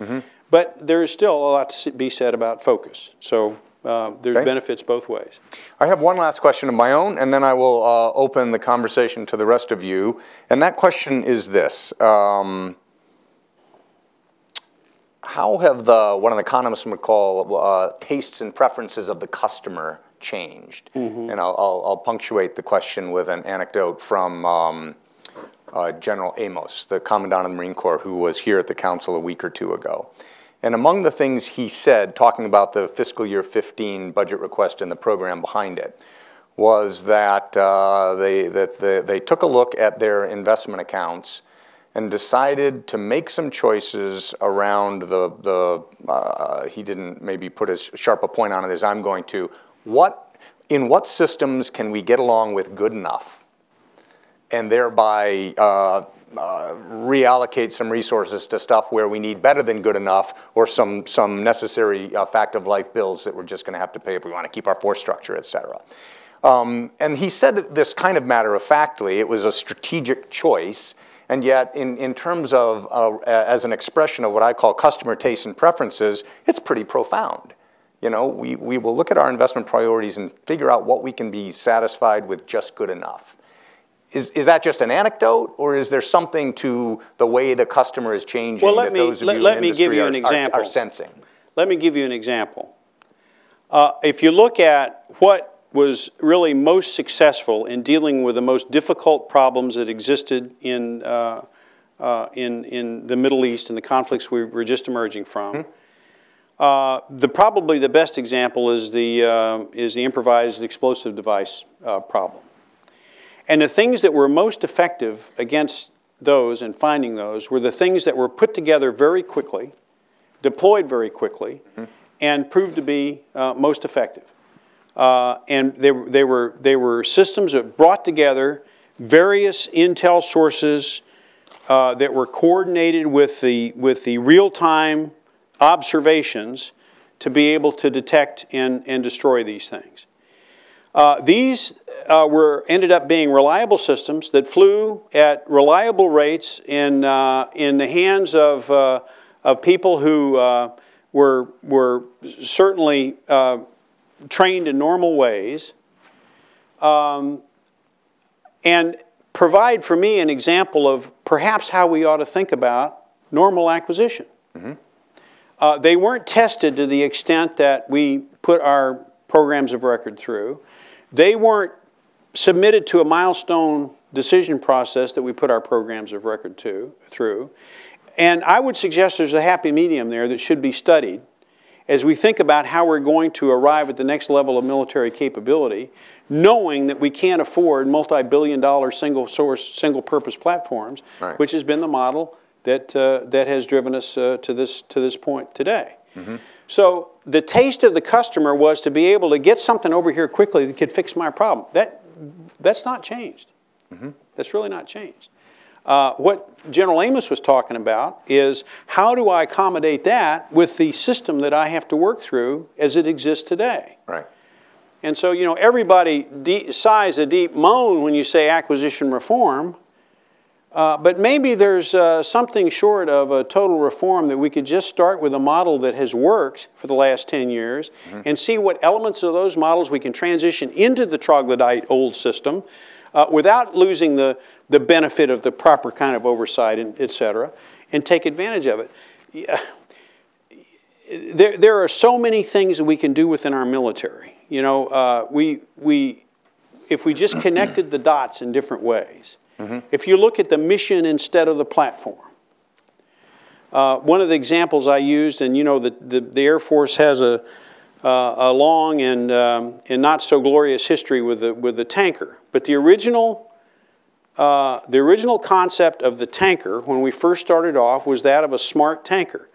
but there is still a lot to be said about focus. So there's benefits both ways. I have one last question of my own, and then I will open the conversation to the rest of you. And that question is this. How have what an economist would call tastes and preferences of the customer changed? And I'll punctuate the question with an anecdote from General Amos, the Commandant of the Marine Corps, who was here at the Council a week or two ago. And among the things he said, talking about the fiscal year 15 budget request and the program behind it, was that they took a look at their investment accounts and decided to make some choices around he didn't maybe put as sharp a point on it as I'm going to, in what systems can we get along with good enough, and thereby reallocate some resources to stuff where we need better than good enough, or some necessary fact of life bills that we're just going to have to pay if we want to keep our force structure, et cetera. And he said this kind of matter-of-factly. It was a strategic choice, and yet in terms of, as an expression of what I call customer tastes and preferences, it's pretty profound. You know, we will look at our investment priorities and figure out what we can be satisfied with just good enough. Is that just an anecdote, or is there something to the way the customer is changing that those of you in the industry are sensing? Let me give you an example. If you look at what was really most successful in dealing with the most difficult problems that existed in the Middle East and the conflicts we were just emerging from, probably the best example is the improvised explosive device problem. And the things that were most effective against those and finding those were the things that were put together very quickly, deployed very quickly, and proved to be most effective. And they were systems that brought together various intel sources that were coordinated with the real-time observations to be able to detect and destroy these things. These ended up being reliable systems that flew at reliable rates in the hands of people who were certainly trained in normal ways, and provide for me an example of perhaps how we ought to think about normal acquisition. They weren't tested to the extent that we put our programs of record through. They weren't submitted to a milestone decision process that we put our programs of record through. And I would suggest there's a happy medium there that should be studied as we think about how we're going to arrive at the next level of military capability, knowing that we can't afford multi-billion-dollar single-purpose platforms, which has been the model that has driven us to this point today. So the taste of the customer was to be able to get something over here quickly that could fix my problem. That's not changed. That's really not changed. What General Amos was talking about is how do I accommodate that with the system that I have to work through as it exists today. And so, you know, everybody sighs a deep moan when you say acquisition reform, but maybe there's something short of a total reform that we could just start with a model that has worked for the last 10 years and see what elements of those models we can transition into the troglodyte old system without losing the benefit of the proper kind of oversight, and et cetera, and take advantage of it. There are so many things that we can do within our military. You know, if we just connected the dots in different ways. If you look at the mission instead of the platform. One of the examples I used, and you know, the Air Force has a long and not so glorious history with the tanker. But the original concept of the tanker when we first started off was that of a smart tanker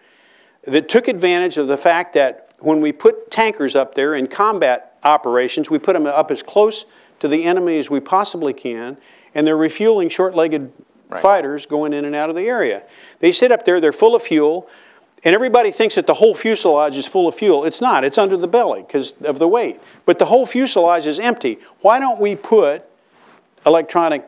that took advantage of the fact that when we put tankers up there in combat operations, we put them up as close to the enemy as we possibly can, and they're refueling short-legged fighters going in and out of the area. They sit up there, they're full of fuel, and everybody thinks that the whole fuselage is full of fuel. It's not. It's under the belly because of the weight. But the whole fuselage is empty. Why don't we put electronic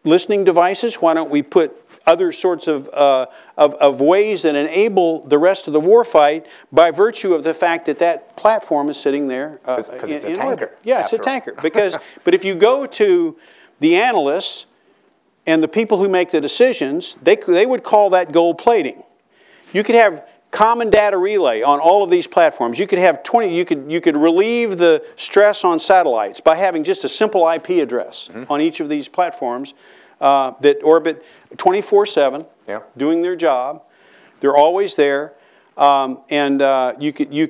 listening devices? Why don't we put other sorts of ways that enable the rest of the warfight by virtue of the fact that that platform is sitting there because it's a tanker. Yeah, it's a tanker. But if you go to the analysts and the people who make the decisions, they would call that gold plating. You could have common data relay on all of these platforms. You could have you could relieve the stress on satellites by having just a simple IP address on each of these platforms that orbit 24/7, doing their job. They're always there. You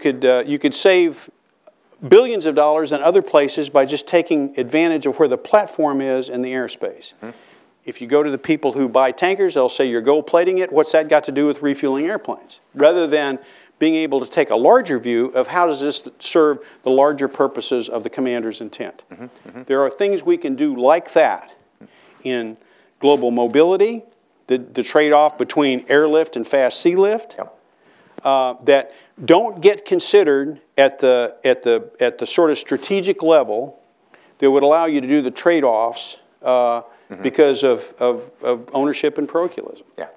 could save billions of dollars in other places by just taking advantage of where the platform is in the airspace. Mm-hmm. If you go to the people who buy tankers, they'll say you're gold plating it. What's that got to do with refueling airplanes? Rather than being able to take a larger view of how does this serve the larger purposes of the commander's intent. Mm-hmm. Mm-hmm. There are things we can do like that in global mobility, the trade-off between airlift and fast sea lift, yep. That don't get considered at the sort of strategic level that would allow you to do the trade-offs because of ownership and parochialism. Yeah.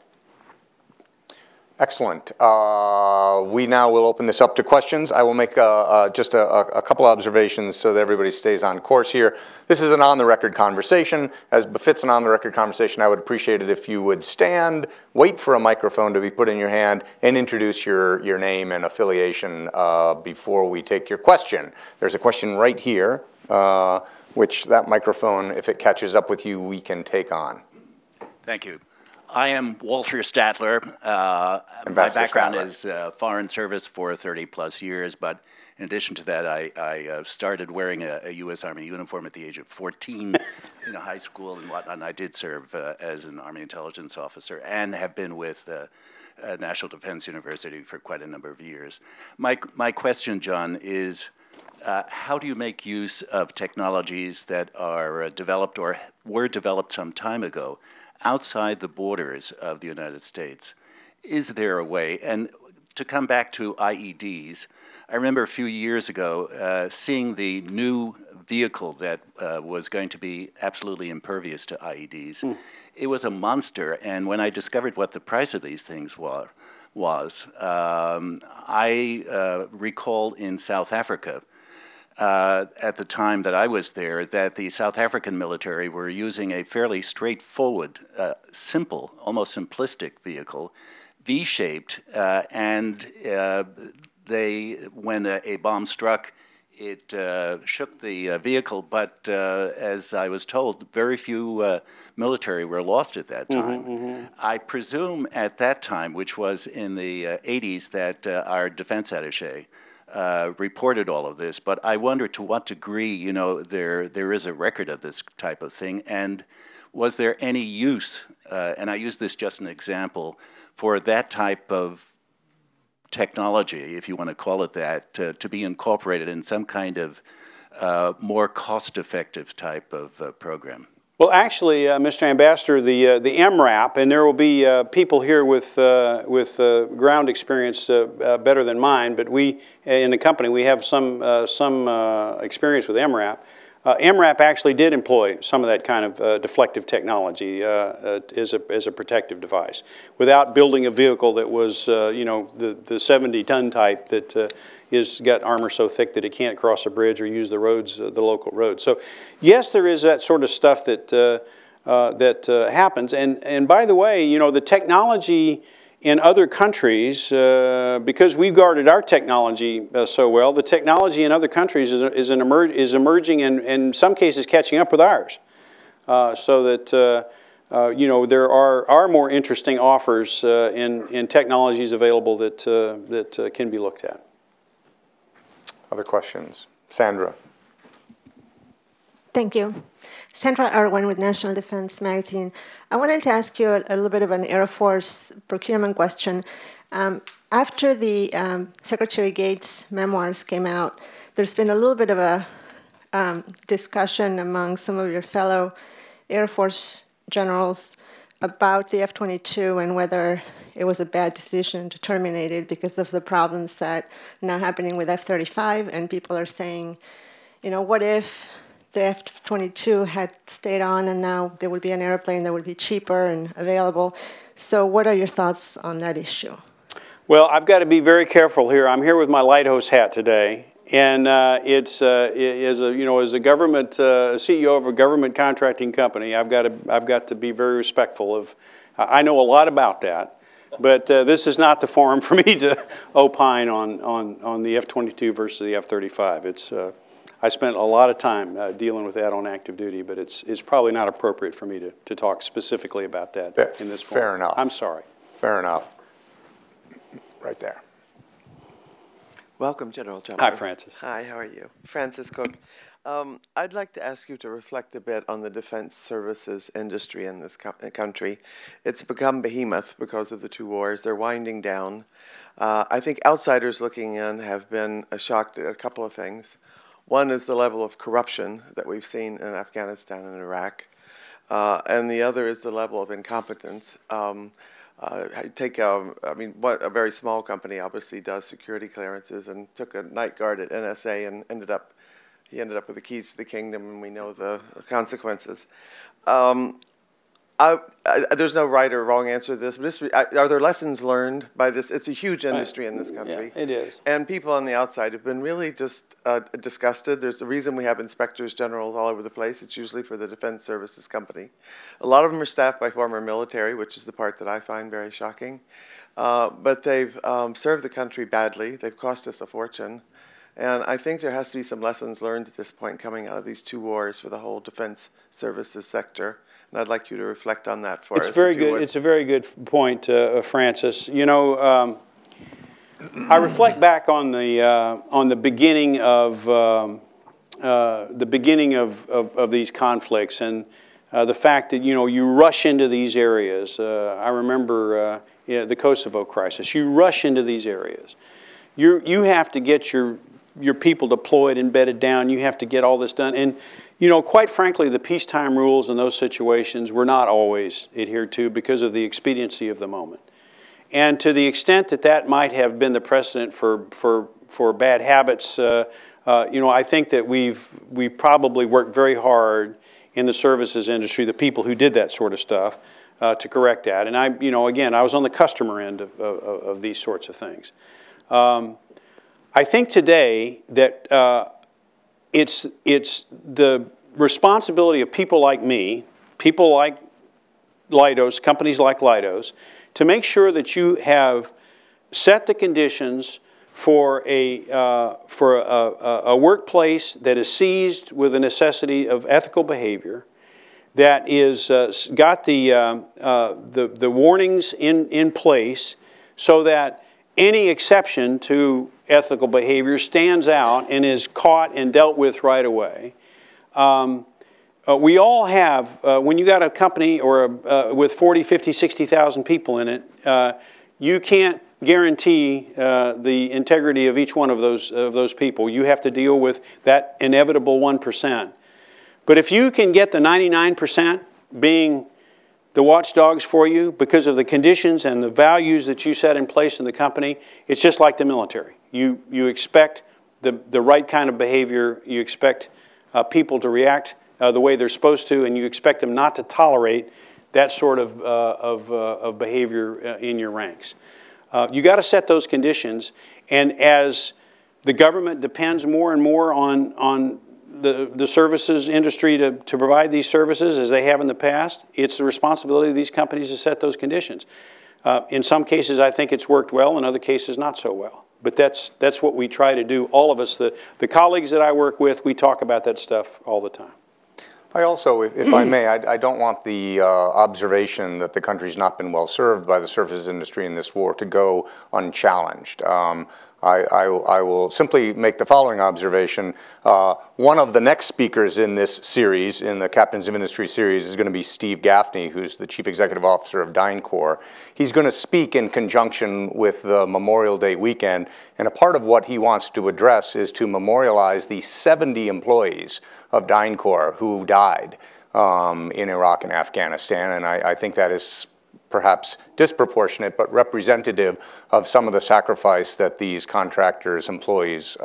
Excellent. We now will open this up to questions. I will make just a couple observations so that everybody stays on course here. This is an on-the-record conversation. As befits an on-the-record conversation, I would appreciate it if you would stand, wait for a microphone to be put in your hand, and introduce your name and affiliation before we take your question. There's a question right here, which that microphone, if it catches up with you, we can take on. Thank you. I am Walter Statler. My background is foreign service for 30-plus years, but in addition to that, I started wearing a U.S. Army uniform at the age of 14 in high school and whatnot, and I did serve as an Army intelligence officer and have been with National Defense University for quite a number of years. My question, John, is how do you make use of technologies that are developed or were developed some time ago outside the borders of the United States? Is there a way? And to come back to IEDs, I remember a few years ago seeing the new vehicle that was going to be absolutely impervious to IEDs. Mm. It was a monster, and when I discovered what the price of these things was, I recall in South Africa, at the time that I was there, that the South African military were using a fairly straightforward, simple, almost simplistic vehicle, V-shaped, and when a bomb struck, it shook the vehicle, but as I was told, very few military were lost at that time. Mm-hmm, mm-hmm. I presume at that time, which was in the 80s, that our defense attaché reported all of this, but I wonder to what degree, there is a record of this type of thing, and was there any use, and I use this just an example, for that type of technology, if you want to call it that, to be incorporated in some kind of more cost-effective type of program? Well, actually, Mr. Ambassador, the MRAP, and there will be people here with ground experience better than mine, but we in the company we have some experience with MRAP. MRAP actually did employ some of that kind of deflective technology as a protective device, without building a vehicle that was the 70-ton type that is got armor so thick that it can't cross a bridge or use the roads, the local roads. So, yes, there is that sort of stuff that happens. And by the way, the technology in other countries, because we've guarded our technology so well, the technology in other countries is emerging and in some cases catching up with ours. So that there are more interesting offers in technologies available that can be looked at. Other questions? Sandra. Thank you. Sandra Irwin with National Defense Magazine. I wanted to ask you a little bit of an Air Force procurement question. After the Secretary Gates' memoirs came out, there's been a little bit of a discussion among some of your fellow Air Force generals about the F-22 and whether it was a bad decision to terminate it because of the problems that are now happening with F-35, and people are saying, what if the F-22 had stayed on and now there would be an airplane that would be cheaper and available. So what are your thoughts on that issue? Well, I've got to be very careful here. I'm here with my Leidos hat today, and as a government CEO of a government contracting company, I've got to be very respectful of. I know a lot about that, but this is not the forum for me to opine on the F-22 versus the F-35. I spent a lot of time dealing with that on active duty, but it's probably not appropriate for me to talk specifically about that in this forum. Fair enough. I'm sorry. Fair enough. Right there. Welcome, General Jumper. Hi, Francis. Hi, how are you? Francis Cook. I'd like to ask you to reflect a bit on the defense services industry in this country. It's become behemoth because of the two wars. They're winding down. I think outsiders looking in have been shocked at a couple of things. One is the level of corruption that we've seen in Afghanistan and Iraq. And the other is the level of incompetence. What a very small company obviously does security clearances and took a night guard at NSA and ended up with the keys to the kingdom, and we know the consequences. There's no right or wrong answer to this, but are there lessons learned by this? It's a huge industry in this country. Yeah, it is. And people on the outside have been really just disgusted. There's a reason we have inspectors generals all over the place. It's usually for the defense services company. A lot of them are staffed by former military, which is the part that I find very shocking. But they've served the country badly. They've cost us a fortune. And I think there has to be some lessons learned at this point coming out of these two wars for the whole defense services sector. And I'd like you to reflect on that for us. It's very good. It's a very good point, Francis. You know, I reflect back on the beginning of these conflicts and the fact that you rush into these areas. I remember the Kosovo crisis. You rush into these areas. You have to get your people deployed and bedded down. You have to get all this done. And, quite frankly, the peacetime rules in those situations were not always adhered to because of the expediency of the moment. And to the extent that that might have been the precedent for bad habits, I think that we probably worked very hard in the services industry, the people who did that sort of stuff, to correct that. And again, I was on the customer end of these sorts of things. I think today that it's the responsibility of people like me, people like Leidos, companies like Leidos, to make sure that you have set the conditions for a workplace that is seized with the necessity of ethical behavior, that is got the warnings in place, so that any exception to ethical behavior stands out and is caught and dealt with right away. We all have, when you got a company or with 40, 50, 60,000 people in it, you can't guarantee the integrity of each one of those people. You have to deal with that inevitable 1%. But if you can get the 99% being the watchdogs for you because of the conditions and the values that you set in place in the company, it's just like the military. You expect the right kind of behavior. You expect people to react the way they're supposed to, and you expect them not to tolerate that sort of behavior in your ranks. You got to set those conditions, and as the government depends more and more on the services industry to provide these services as they have in the past, it's the responsibility of these companies to set those conditions. In some cases, I think it's worked well. In other cases, not so well. But that's what we try to do. All of us, the colleagues that I work with, we talk about that stuff all the time. I also, if I may, I don't want the observation that the country's not been well served by the services industry in this war to go unchallenged. I will simply make the following observation. One of the next speakers in this series, in the Captains of Industry series, is going to be Steve Gaffney, who's the Chief Executive Officer of DynCorp. He's going to speak in conjunction with the Memorial Day weekend, and a part of what he wants to address is to memorialize the 70 employees of DynCorp who died in Iraq and Afghanistan, and I think that is perhaps disproportionate, but representative of some of the sacrifice that these contractors, employees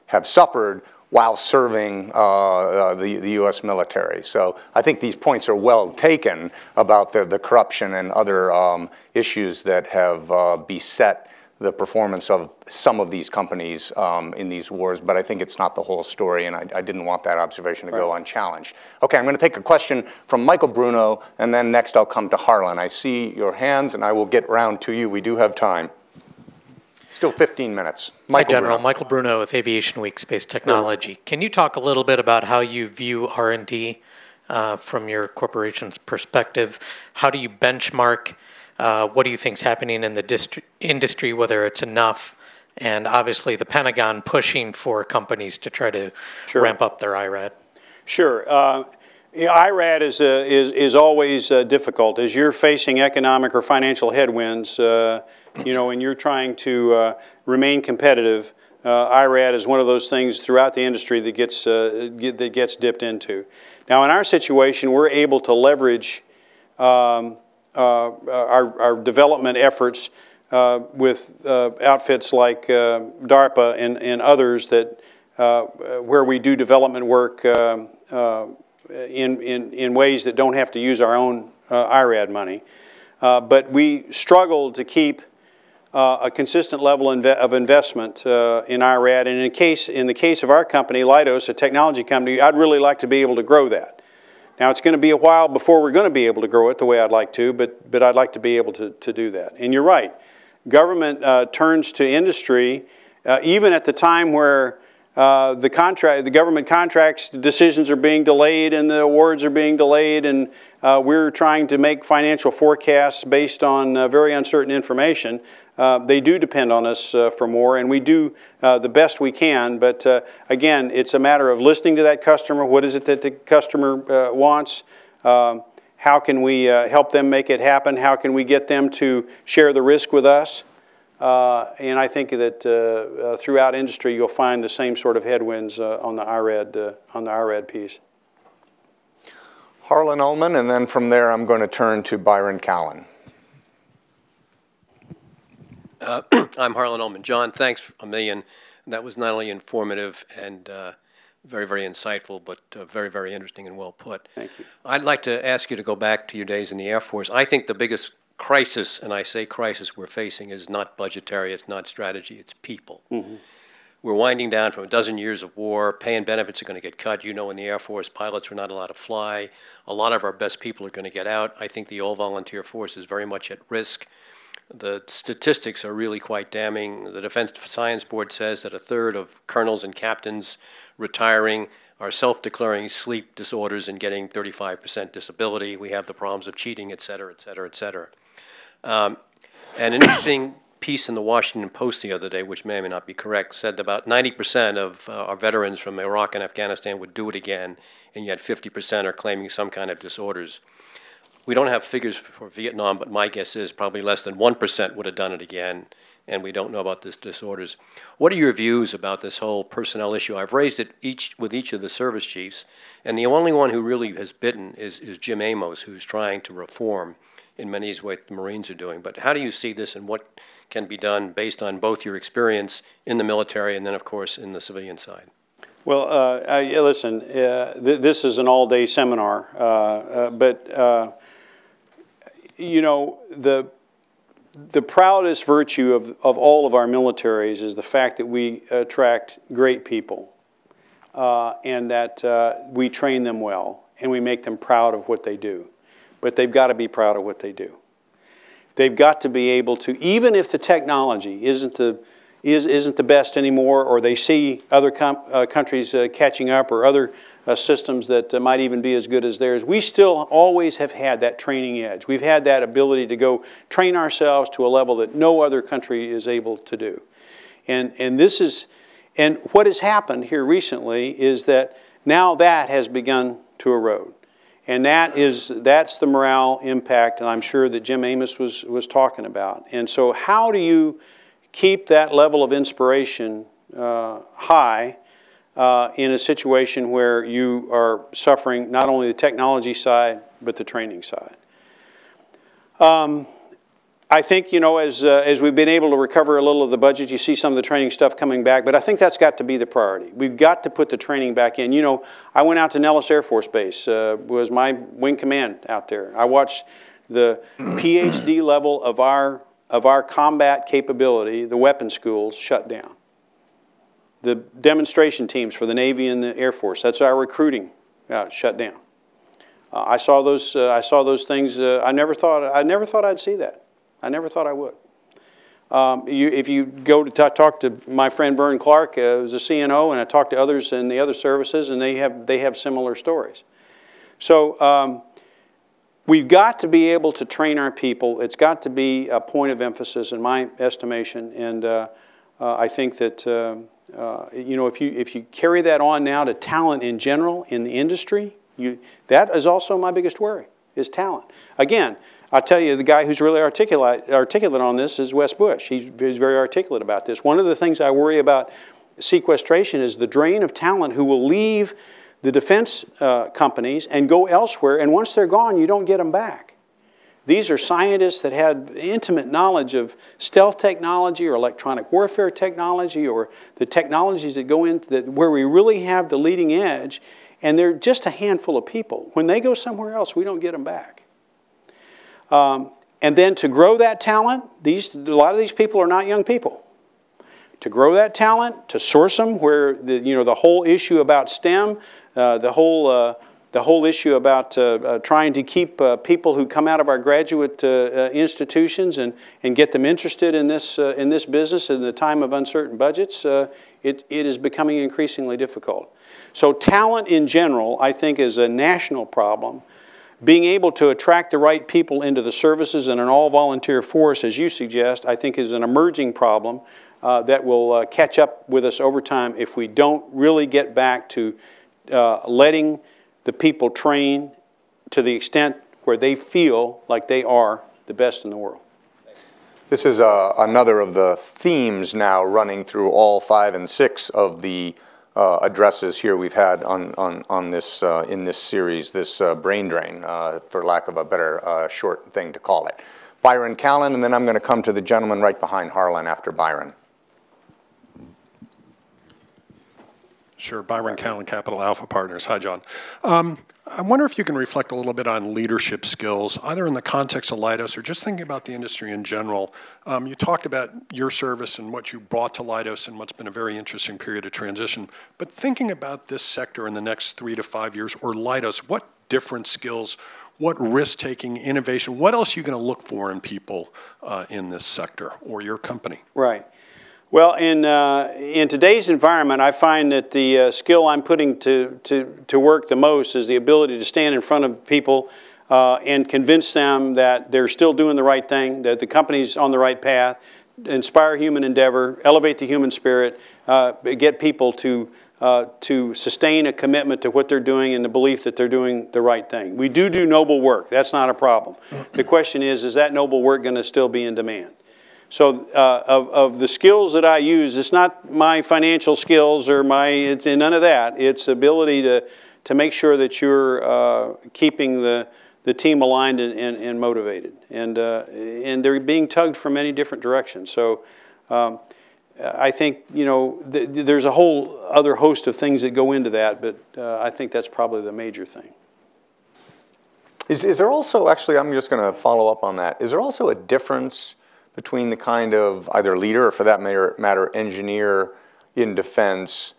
have suffered while serving the U.S. military. So I think these points are well taken about the corruption and other issues that have beset the performance of some of these companies in these wars, but I think it's not the whole story, and I didn't want that observation to go unchallenged. Okay, I'm going to take a question from Michael Bruno, and then next I'll come to Harlan. I see your hands, and I will get round to you. We do have time. Still 15 minutes. Michael Hi, General. Bruno. Michael Bruno with Aviation Week Space Technology. Can you talk a little bit about how you view R&D from your corporation's perspective? How do you benchmark? What do you think is happening in the industry, whether it's enough? and obviously the Pentagon pushing for companies to try to ramp up their IRAD. Sure. IRAD is always difficult. As you're facing economic or financial headwinds, and you're trying to remain competitive, IRAD is one of those things throughout the industry that gets dipped into. Now, in our situation, we're able to leverage our development efforts with outfits like DARPA and others that where we do development work in ways that don't have to use our own IRAD money. But we struggle to keep a consistent level of investment in IRAD. And in the case of our company, Leidos, a technology company, I'd really like to be able to grow that. Now, it's going to be a while before we're going to be able to grow it the way I'd like to, but I'd like to be able to do that. And you're right. Government turns to industry even at the time where the government contracts decisions are being delayed and the awards are being delayed, and we're trying to make financial forecasts based on very uncertain information. They do depend on us for more, and we do the best we can. But again, it's a matter of listening to that customer. What is it that the customer wants? How can we help them make it happen? How can we get them to share the risk with us? And I think that throughout industry, you'll find the same sort of headwinds on the IRAD piece. Harlan Ullman, and then from there, I'm going to turn to Byron Callan. I'm Harlan Ullman. John, thanks a million. That was not only informative and very, very insightful, but very, very interesting and well put. Thank you. I'd like to ask you to go back to your days in the Air Force. I think the biggest crisis, and I say crisis we're facing, is not budgetary, it's not strategy, it's people. Mm-hmm. We're winding down from a dozen years of war. Pay and benefits are going to get cut. You know, in the Air Force, pilots are not allowed to fly. A lot of our best people are going to get out. I think the all-volunteer force is very much at risk. The statistics are really quite damning. The Defense Science Board says that 1/3 of colonels and captains retiring are self-declaring sleep disorders and getting 35% disability. We have the problems of cheating, et cetera, et cetera, et cetera. An interesting piece in the Washington Post the other day, which may or may not be correct, said about 90% of our veterans from Iraq and Afghanistan would do it again, and yet 50% are claiming some kind of disorders. We don't have figures for Vietnam, but my guess is probably less than 1% would have done it again, and we don't know about these disorders. What are your views about this whole personnel issue? I've raised it with each of the service chiefs, and the only one who really has bitten is Jim Amos, who's trying to reform in many ways what the Marines are doing. But how do you see this, and what can be done based on both your experience in the military and then, of course, in the civilian side? Well, listen, this is an all-day seminar, but you know, the proudest virtue of all of our militaries is the fact that we attract great people and that we train them well and we make them proud of what they do. But they've got to be proud of what they do. They've got to be able to, even if the technology isn't the best anymore, or they see other countries catching up, or other systems that might even be as good as theirs, we still always have had that training edge. We've had that ability to go train ourselves to a level that no other country is able to do. And what has happened here recently is that now that has begun to erode. And that's the morale impact, and I'm sure that Jim Amos was talking about. And so how do you keep that level of inspiration high in a situation where you are suffering not only the technology side, but the training side? I think, you know, as we've been able to recover a little of the budget, you see some of the training stuff coming back, but I think that's got to be the priority. We've got to put the training back in. You know, I went out to Nellis Air Force Base, was my wing command out there. I watched the PhD level of our combat capability, the weapons schools, shut down. The demonstration teams for the Navy and the Air Force, that's our recruiting, shut down. I saw those things. I never thought I'd see that. I never thought I would. If you go to talk to my friend Vern Clark, who's a CNO, and I talk to others in the other services, and they have similar stories. So we've got to be able to train our people. It's got to be a point of emphasis, in my estimation. And I think that you know, if you carry that on now to talent in general in the industry, that is also my biggest worry, is talent. Again, I'll tell you, the guy who's really articulate on this is Wes Bush. He's very articulate about this. One of the things I worry about sequestration is the drain of talent who will leave the defense companies and go elsewhere, and once they're gone, you don't get them back. These are scientists that had intimate knowledge of stealth technology or electronic warfare technology or the technologies that go into where we really have the leading edge, and they're just a handful of people. When they go somewhere else, we don't get them back. And then to grow that talent, a lot of these people are not young people. To grow that talent, to source them, where the whole issue about STEM, the whole issue about trying to keep people who come out of our graduate institutions and get them interested in this business in the time of uncertain budgets, it is becoming increasingly difficult. So talent in general, I think, is a national problem. Being able to attract the right people into the services in an all-volunteer force, as you suggest, I think is an emerging problem that will catch up with us over time if we don't really get back to letting the people train to the extent where they feel like they are the best in the world. This is another of the themes now running through all 5 and 6 of the addresses here we've had on this in this series, this brain drain, for lack of a better short thing to call it. Byron Callan, and then I'm going to come to the gentleman right behind Harlan after Byron. Sure, Byron Callan, Capital Alpha Partners. Hi, John. I wonder if you can reflect a little bit on leadership skills, either in the context of Leidos or just thinking about the industry in general. You talked about your service and what you brought to Leidos and what's been a very interesting period of transition. But thinking about this sector in the next 3 to 5 years, or Leidos, what different skills, what risk-taking, innovation, what else are you going to look for in people in this sector or your company? Right. Well, in today's environment, I find that the skill I'm putting to work the most is the ability to stand in front of people and convince them that they're still doing the right thing, that the company's on the right path, inspire human endeavor, elevate the human spirit, get people to sustain a commitment to what they're doing and the belief that they're doing the right thing. We do noble work. That's not a problem. The question is that noble work going to still be in demand? So of the skills that I use, it's not my financial skills or it's none of that. It's ability to make sure that you're keeping the team aligned and motivated. And they're being tugged from many different directions. So I think, there's a whole other host of things that go into that, but I think that's probably the major thing. Is there also, actually, I'm just going to follow up on that. Is there also a difference between the kind of either leader or, for that matter, engineer in defense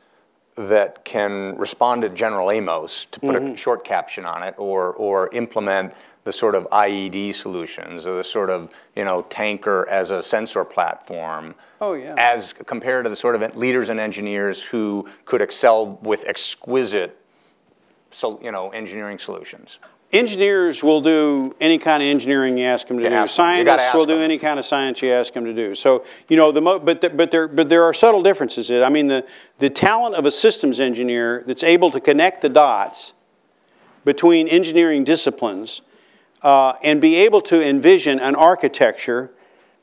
that can respond to General Amos, to put a short caption on it, or implement the sort of IED solutions, or the sort of, tanker as a sensor platform, as compared to the sort of leaders and engineers who could excel with exquisite, engineering solutions? Engineers will do any kind of engineering you ask them to do. Scientists will do any kind of science you ask them to do. So, but there are subtle differences. I mean, the talent of a systems engineer that's able to connect the dots between engineering disciplines and be able to envision an architecture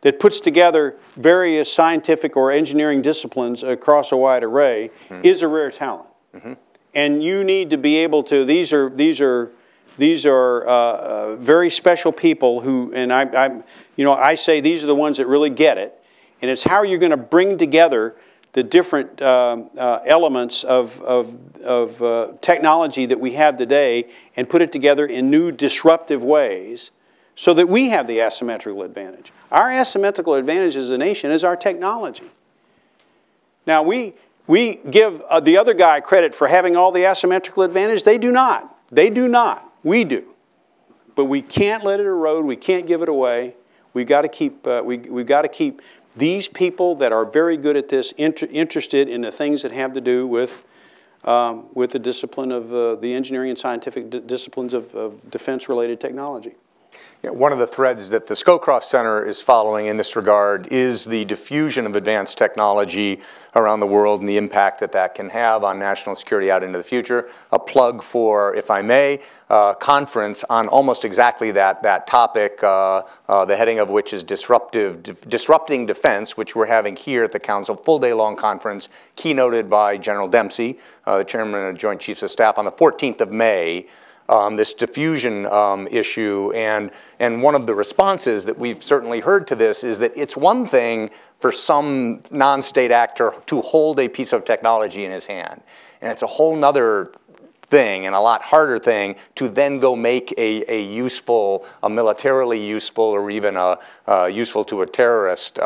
that puts together various scientific or engineering disciplines across a wide array is a rare talent. And you need to be able to. These are very special people who, and I say these are the ones that really get it. And it's how you're going to bring together the different elements of technology that we have today and put it together in new disruptive ways so that we have the asymmetrical advantage. Our asymmetrical advantage as a nation is our technology. Now, we give the other guy credit for having all the asymmetrical advantage. They do not. They do not. We do, but we can't let it erode. We can't give it away. We've got to keep. We've got to keep these people that are very good at this interested in the things that have to do with the discipline of the engineering and scientific disciplines of defense-related technology. One of the threads that the Scowcroft Center is following in this regard is the diffusion of advanced technology around the world and the impact that that can have on national security out into the future. A plug for, if I may, a conference on almost exactly that topic, the heading of which is Disrupting Defense, which we're having here at the Council, full day long conference, keynoted by General Dempsey, the Chairman of Joint Chiefs of Staff, on the 14th of May. This diffusion issue, and one of the responses that we've certainly heard to this is that it's one thing for some non-state actor to hold a piece of technology in his hand, and it's a whole nother thing and a lot harder thing to then go make a useful, a militarily useful, or even a useful to a terrorist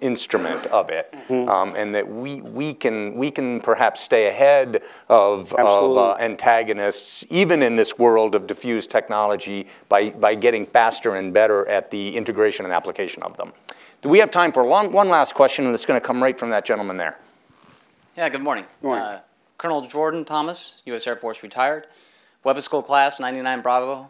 instrument of it, and that we can perhaps stay ahead of antagonists even in this world of diffused technology by getting faster and better at the integration and application of them. Do we have time for one last question, and it's going to come right from that gentleman there? Yeah, good morning. Good morning. Colonel Jordan Thomas, U.S. Air Force retired, Weapons School Class 99 Bravo,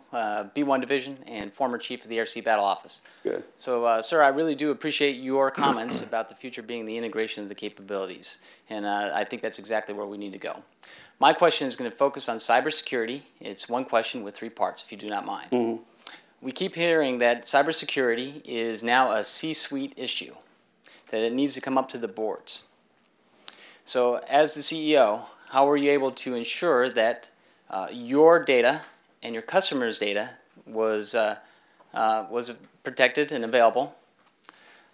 B-1 Division, and former Chief of the Air Sea Battle Office. Good. So, sir, I really do appreciate your comments about the future being the integration of the capabilities, and I think that's exactly where we need to go. My question is going to focus on cybersecurity. It's one question with 3 parts, if you do not mind. We keep hearing that cybersecurity is now a C-suite issue, that it needs to come up to the boards. So, as the CEO, how were you able to ensure that your data and your customers' data was protected and available?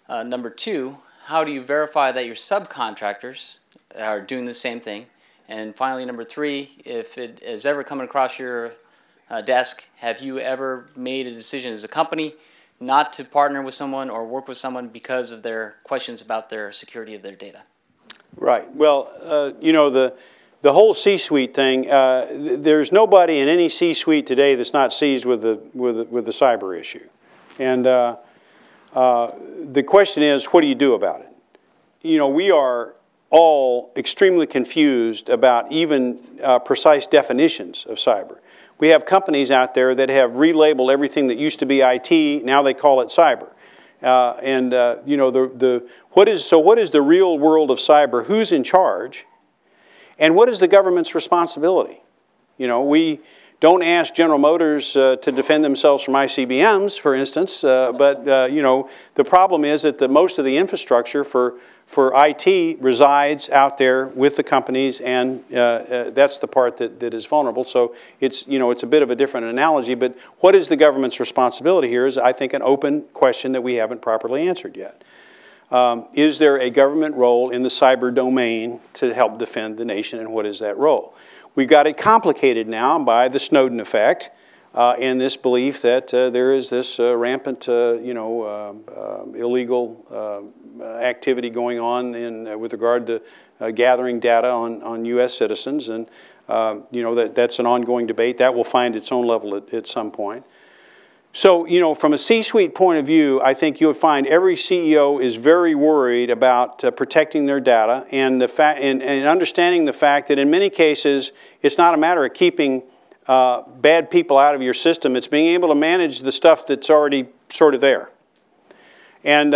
Number 2, how do you verify that your subcontractors are doing the same thing? And finally, number 3, if it has ever come across your desk, have you ever made a decision as a company not to partner with someone or work with someone because of their questions about their security of their data? Right. Well, you know, the whole C-suite thing, there's nobody in any C-suite today that's not seized with the cyber issue. And the question is, what do you do about it? You know, we are all extremely confused about even precise definitions of cyber. We have companies out there that have relabeled everything that used to be IT, now they call it cyber. You know, what is the real world of cyber? Who's in charge? And what is the government's responsibility? You know, we don't ask General Motors to defend themselves from ICBMs, for instance, but you know, the problem is that most of the infrastructure for IT resides out there with the companies, and that's the part that is vulnerable. So it's, you know, it's a bit of a different analogy, but what is the government's responsibility here is, I think, an open question that we haven't properly answered yet. Is there a government role in the cyber domain to help defend the nation, and what is that role? We've got it complicated now by the Snowden effect and this belief that there is this rampant, you know, illegal activity going on with regard to gathering data on U.S. citizens, and you know, that's an ongoing debate that will find its own level at some point. So, you know, from a C-suite point of view, I think you'll find every CEO is very worried about protecting their data, and and understanding the fact that in many cases it's not a matter of keeping bad people out of your system. It's being able to manage the stuff that's already sort of there. And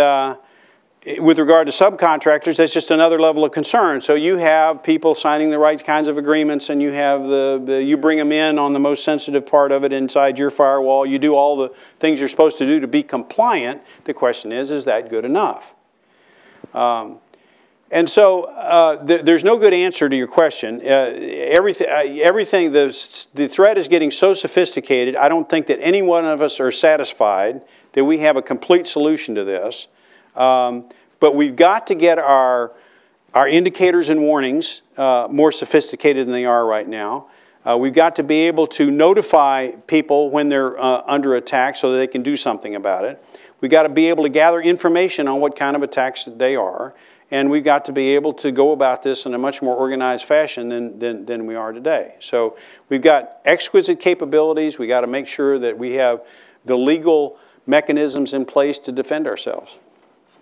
with regard to subcontractors, that's just another level of concern. So you have people signing the right kinds of agreements, and you have you bring them in on the most sensitive part of it inside your firewall. You do all the things you're supposed to do to be compliant. The question is that good enough? And so there's no good answer to your question. The threat is getting so sophisticated, I don't think that any one of us are satisfied that we have a complete solution to this. But we've got to get our indicators and warnings more sophisticated than they are right now. We've got to be able to notify people when they're under attack so that they can do something about it. We've got to be able to gather information on what kind of attacks that they are. And we've got to be able to go about this in a much more organized fashion than we are today. So we've got exquisite capabilities. We've got to make sure that we have the legal mechanisms in place to defend ourselves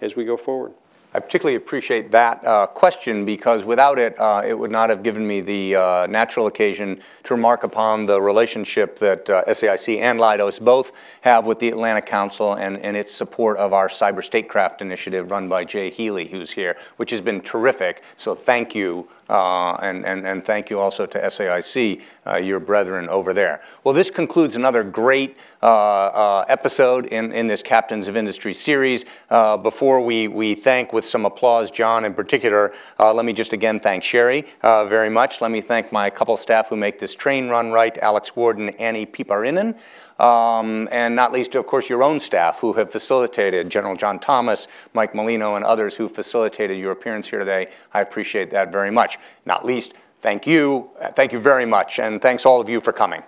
as we go forward. I particularly appreciate that question because without it, it would not have given me the natural occasion to remark upon the relationship that SAIC and Leidos both have with the Atlantic Council and its support of our cyber statecraft initiative run by Jay Healy, who's here, which has been terrific. So thank you, and thank you also to SAIC, your brethren over there. Well, this concludes another great episode in this Captains of Industry series. Before we thank with some applause John in particular, let me just again thank Sherry very much. Let me thank my couple staff who make this train run right, Alex Ward and Annie Piparinen. And not least, of course, your own staff who have facilitated, General John Thomas, Mike Molino, and others who facilitated your appearance here today. I appreciate that very much. Not least, thank you very much, and thanks all of you for coming.